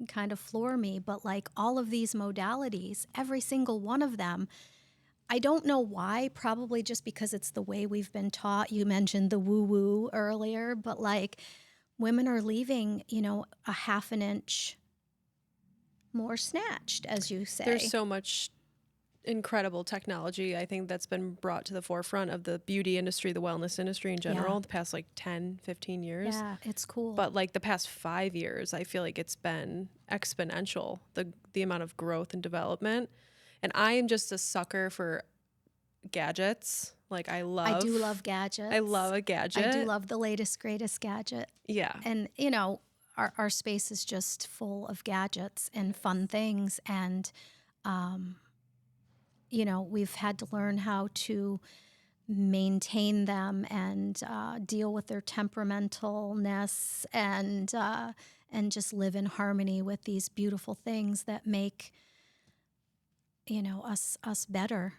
kind of floor me. But like all of these modalities, every single one of them, I don't know why, probably just because it's the way we've been taught. You mentioned the woo-woo earlier, but like women are leaving, a half an inch more snatched, as you say. There's so much incredible technology, I think, that's been brought to the forefront of the beauty industry, the wellness industry in general, the past like 10, 15 years. Yeah, it's cool. But like the past 5 years, I feel like it's been exponential, the amount of growth and development. And I am just a sucker for gadgets. Like I do love gadgets. I love a gadget. I do love the latest, greatest gadget. Yeah. And, our space is just full of gadgets and fun things. And, we've had to learn how to maintain them and deal with their temperamentalness and just live in harmony with these beautiful things that make us better.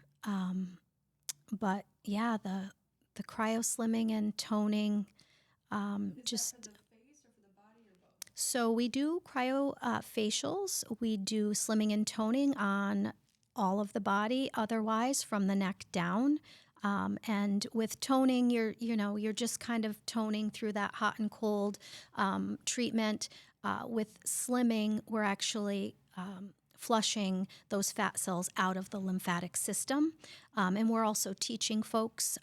But yeah, the cryo slimming and toning, so we do cryo facials. We do slimming and toning on all of the body, otherwise from the neck down. And with toning, you're just kind of toning through that hot and cold treatment. With slimming, we're actually flushing those fat cells out of the lymphatic system. And we're also teaching folks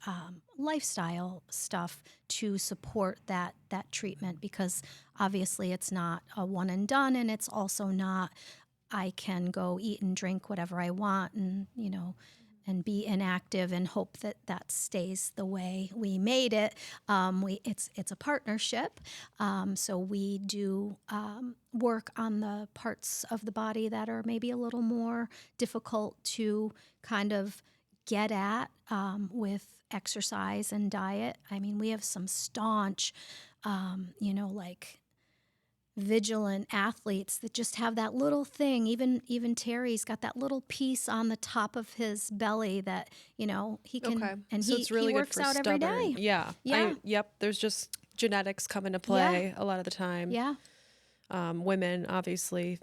lifestyle stuff to support that treatment, because obviously it's not a one and done, and it's also not I can go eat and drink whatever I want and, and be inactive and hope that that stays the way we made it. It's a partnership. So we do work on the parts of the body that are maybe a little more difficult to kind of get at with exercise and diet. I mean, we have some staunch, like vigilant athletes that just have that little thing. Even Terry's got that little piece on the top of his belly that he can. Okay. And so it's really he good works for out stubborn. every day. Yeah. Yeah. Yep. There's just genetics come into play a lot of the time. Yeah. Women obviously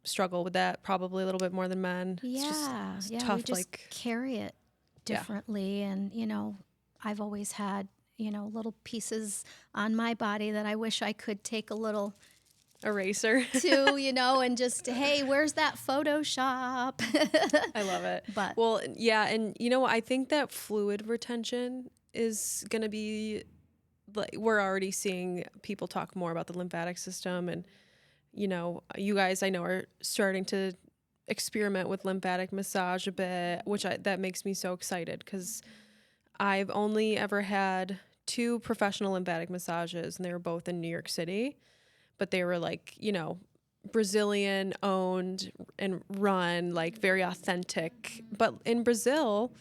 struggle with that probably a little bit more than men. Yeah. It's Yeah. tough. We just carry it differently, and I've always had little pieces on my body that I wish I could take a little eraser to, and just, hey, where's that Photoshop? I love it. But well, yeah, and I think that fluid retention is going to be, like, we're already seeing people talk more about the lymphatic system, and you guys I know are starting to experiment with lymphatic massage a bit, which that makes me so excited, because I've only ever had 2 professional lymphatic massages, and they were both in New York City, but they were like, Brazilian owned and run, like very authentic. But in Brazil,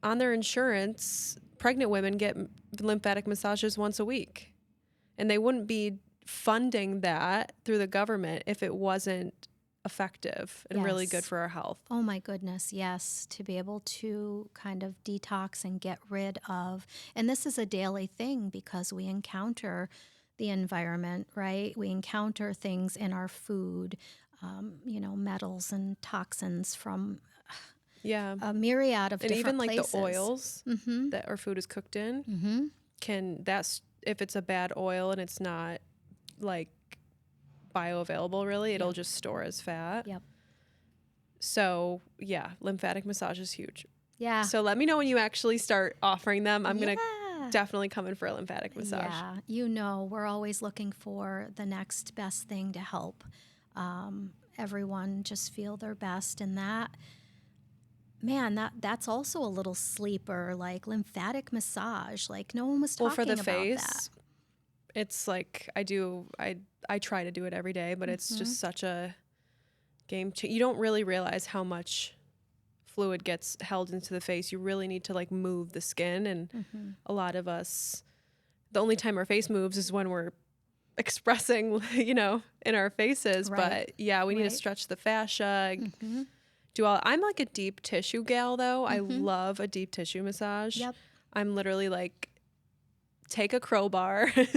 on their insurance, pregnant women get lymphatic massages once a week, and they wouldn't be funding that through the government if it wasn't effective and really good Yes. for our health. Oh my goodness, yes, to be able to kind of detox and get rid of, and this is a daily thing because we encounter the environment, right? We encounter things in our food, metals and toxins from Yeah. a myriad of And different even like places. the oils Mm-hmm. that our food is cooked in Mm-hmm. that's if it's a bad oil and it's not like bioavailable, really, it'll just store as fat. Yep. So yeah, lymphatic massage is huge. Yeah. So let me know when you actually start offering them. I'm gonna Yeah. definitely come in for a lymphatic massage. Yeah, we're always looking for the next best thing to help everyone just feel their best. And that's also a little sleeper, like lymphatic massage. Like no one was talking Well, for the about face, that. it's like I try to do it every day, but it's just such a game changer. You don't really realize how much fluid gets held into the face. You really need to like move the skin, and a lot of us, the only time our face moves is when we're expressing, in our faces. Right. But yeah, we need to Right. stretch the fascia. I'm like a deep tissue gal though. I love a deep tissue massage. Yep. I'm literally like, take a crowbar and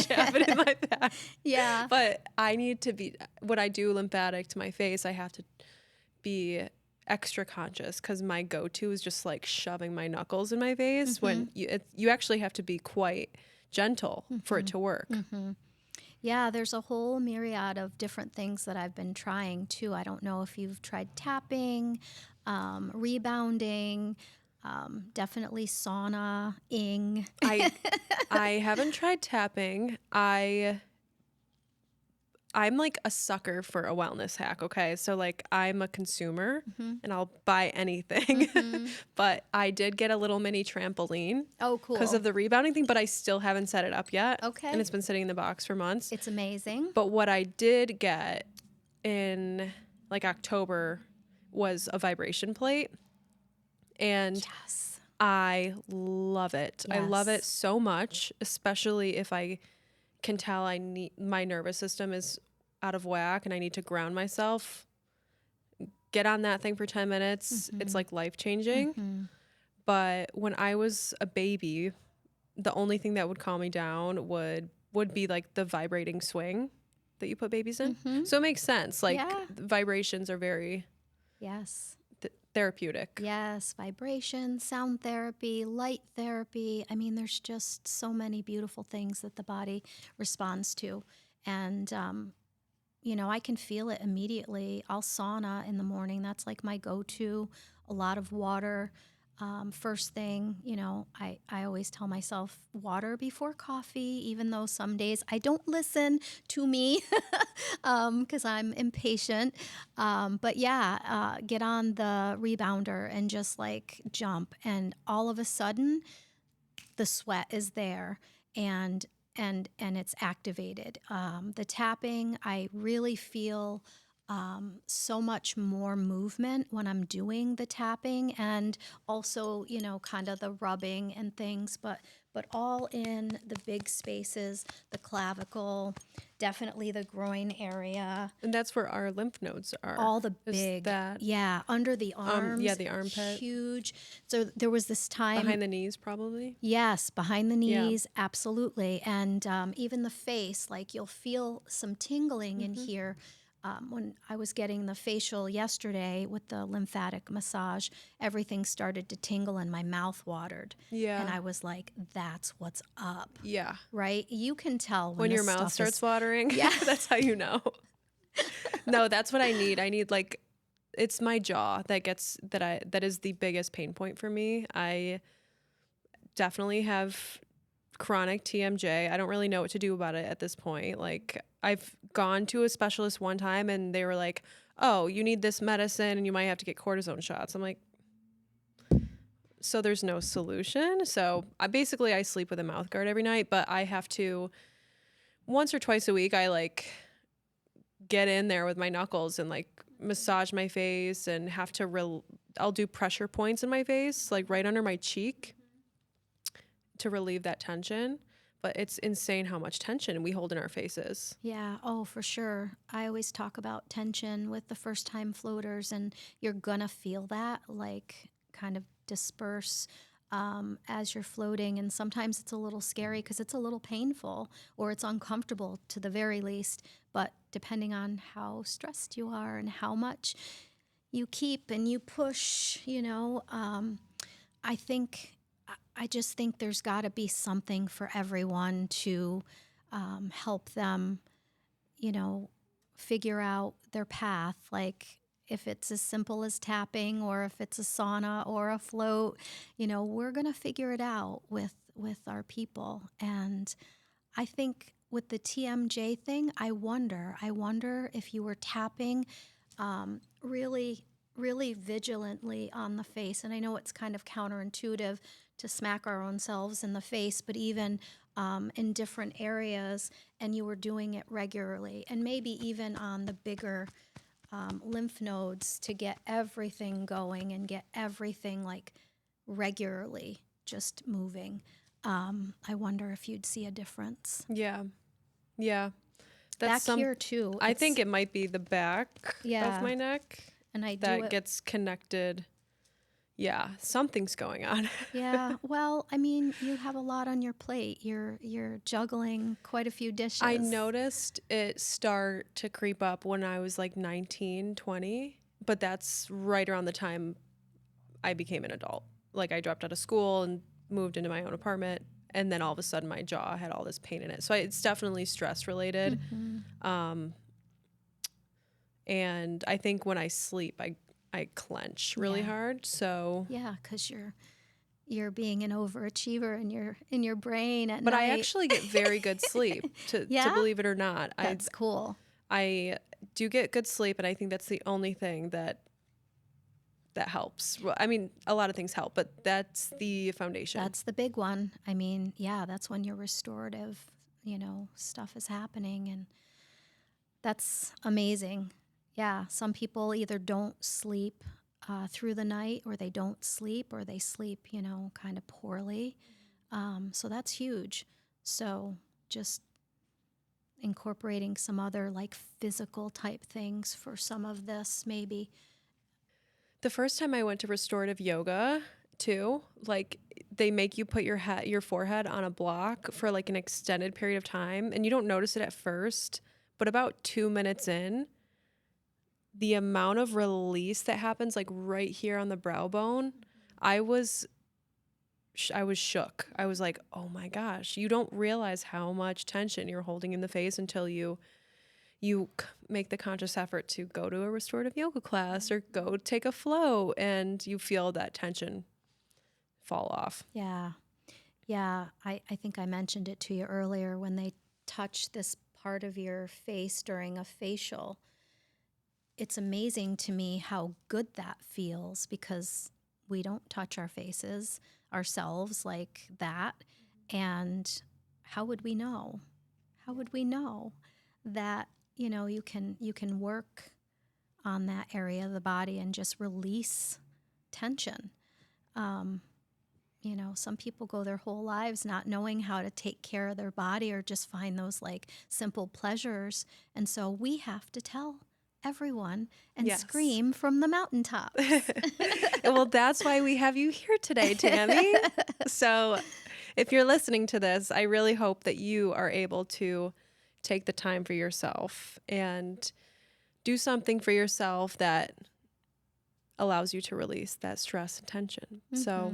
jab it in my back. Yeah. But I need to be, when I do lymphatic to my face, I have to be extra conscious, because my go-to is just like shoving my knuckles in my face when you actually have to be quite gentle for it to work. Yeah, there's a whole myriad of different things that I've been trying too. I don't know if you've tried tapping, rebounding, definitely sauna-ing. I haven't tried tapping. I'm like a sucker for a wellness hack, okay? So like I'm a consumer and I'll buy anything. But I did get a little mini trampoline Oh, cool. because of the rebounding thing, but I still haven't set it up yet. Okay. And it's been sitting in the box for months. It's amazing. But what I did get in like October was a vibration plate. And Yes. I love it. I love it Yes. so much, especially if I can tell my nervous system is out of whack and I need to ground myself. Get on that thing for 10 minutes. It's like life-changing. But when I was a baby, the only thing that would calm me down would be like the vibrating swing that you put babies in. So it makes sense. Like vibrations are very Yes. therapeutic. Yes, vibration, sound therapy, light therapy. I mean, there's just so many beautiful things that the body responds to. And, I can feel it immediately. I'll sauna in the morning. That's like my go-to. A lot of water. First thing, I always tell myself water before coffee, even though some days I don't listen to me because I'm impatient. But yeah, get on the rebounder and just like jump. And all of a sudden, the sweat is there and it's activated. The tapping, I really feel so much more movement when I'm doing the tapping, and also, kind of the rubbing and things, but all in the big spaces, the clavicle, definitely the groin area, And that's where our lymph nodes are. all the Is big, that yeah, under the arms, yeah, the armpit, huge. So there was this time. behind the knees, probably. Yes, behind the Yeah. knees, absolutely. And even the face, like you'll feel some tingling in here. When I was getting the facial yesterday with the lymphatic massage, everything started to tingle and my mouth watered. Yeah. And I was like, that's what's up, Yeah. right? You can tell When your this mouth stuff starts is, watering, Yeah. that's how you know. No, that's what I need. I need like, it's my jaw that is the biggest pain point for me. I definitely have chronic TMJ. I don't really know what to do about it at this point. Like, I've gone to a specialist one time and they were like, "Oh, you need this medicine and you might have to get cortisone shots." I'm like, so there's no solution. So I sleep with a mouth guard every night, but I have to once or twice a week, I like get in there with my knuckles and like massage my face and have to I'll do pressure points in my face, like right under my cheek to relieve that tension. But it's insane how much tension we hold in our faces. yeah, oh, for sure. I always talk about tension with the first time floaters, and you're gonna feel that like kind of disperse as you're floating. And sometimes it's a little scary because it's a little painful or it's uncomfortable to the very least. But depending on how stressed you are and how much you keep and you push, I think I just think there's got to be something for everyone to help them, figure out their path. Like if it's as simple as tapping, or if it's a sauna or a float, we're gonna figure it out with our people. And I think with the TMJ thing, I wonder if you were tapping really, really vigilantly on the face. And I know it's kind of counterintuitive to smack our own selves in the face, but even in different areas, and you were doing it regularly, and maybe even on the bigger lymph nodes to get everything going and get everything like regularly just moving. I wonder if you'd see a difference. Yeah. Yeah. Back here too. I think it might be the back Yeah. of my neck And I do that it. gets connected. Yeah, something's going on. Yeah. Well, I mean, you have a lot on your plate. You're juggling quite a few dishes. I noticed it start to creep up when I was like 19, 20, but that's right around the time I became an adult. Like I dropped out of school and moved into my own apartment, and then all of a sudden my jaw had all this pain in it. So it's definitely stress related. And I think when I sleep, I clench really Yeah. hard. So Yeah, because you're being an overachiever in your brain at but night. I actually get very good sleep to Yeah? believe it or not. That's cool. I do get good sleep, and I think that's the only thing that helps. Well, I mean, a lot of things help, but that's the foundation. That's the big one. I mean, yeah, that's when your restorative, stuff is happening, and that's amazing. Yeah, some people either don't sleep through the night, or they don't sleep, or they sleep, kind of poorly. So that's huge. So just incorporating some other like physical type things for some of this, maybe. The first time I went to restorative yoga too, like they make you put your forehead on a block for like an extended period of time, and you don't notice it at first, but about 2 minutes in, the amount of release that happens like right here on the brow bone, I was shook. I was like, "Oh my gosh, you don't realize how much tension you're holding in the face until you you make the conscious effort to go to a restorative yoga class or go take a flow, and you feel that tension fall off. Yeah. Yeah. I think I mentioned it to you earlier when they touch this part of your face during a facial. It's amazing to me how good that feels because we don't touch our faces ourselves like that. And how would we know? How would we know that, you can work on that area of the body and just release tension? Some people go their whole lives not knowing how to take care of their body or just find those like simple pleasures. And so we have to tell everyone and Yes. scream from the mountaintops. Well, that's why we have you here today, Tammy. So if you're listening to this, I really hope that you are able to take the time for yourself and do something for yourself that allows you to release that stress and tension. So,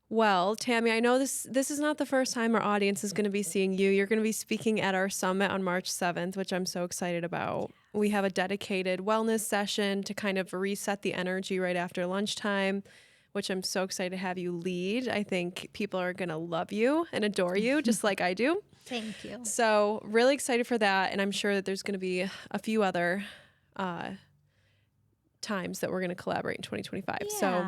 well, Tammy, I know this is not the first time our audience is going to be seeing you. You're going to be speaking at our summit on March 7th, which I'm so excited about. We have a dedicated wellness session to kind of reset the energy right after lunchtime, which I'm so excited to have you lead. I think people are going to love you and adore you just like I do. Thank you. So really excited for that. And I'm sure that there's going to be a few other times that we're going to collaborate in 2025. Yeah. So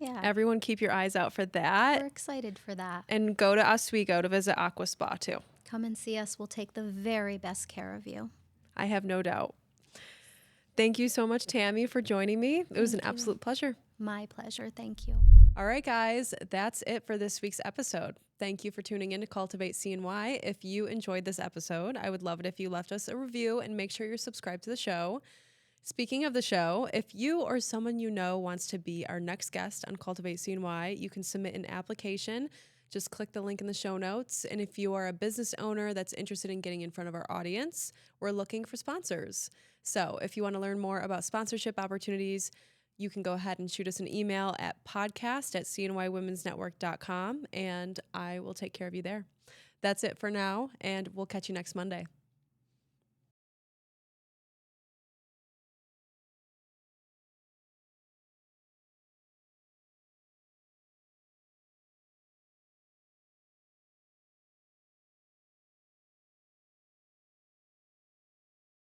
yeah, everyone keep your eyes out for that. we're excited for that. And go to Oswego to visit Aqua Spa too. Come and see us. We'll take the very best care of you. I have no doubt. Thank you so much, Tammy, for joining me. It was an absolute pleasure. My pleasure. Thank you. All right, guys, that's it for this week's episode. Thank you for tuning in to Cultivate CNY. If you enjoyed this episode, I would love it if you left us a review and make sure you're subscribed to the show. Speaking of the show, if you or someone you know wants to be our next guest on Cultivate CNY, you can submit an application. Just click the link in the show notes. And if you are a business owner that's interested in getting in front of our audience, we're looking for sponsors. So if you want to learn more about sponsorship opportunities, you can go ahead and shoot us an email at podcast@cnywomensnetwork.com, and I will take care of you there. That's it for now, and we'll catch you next Monday.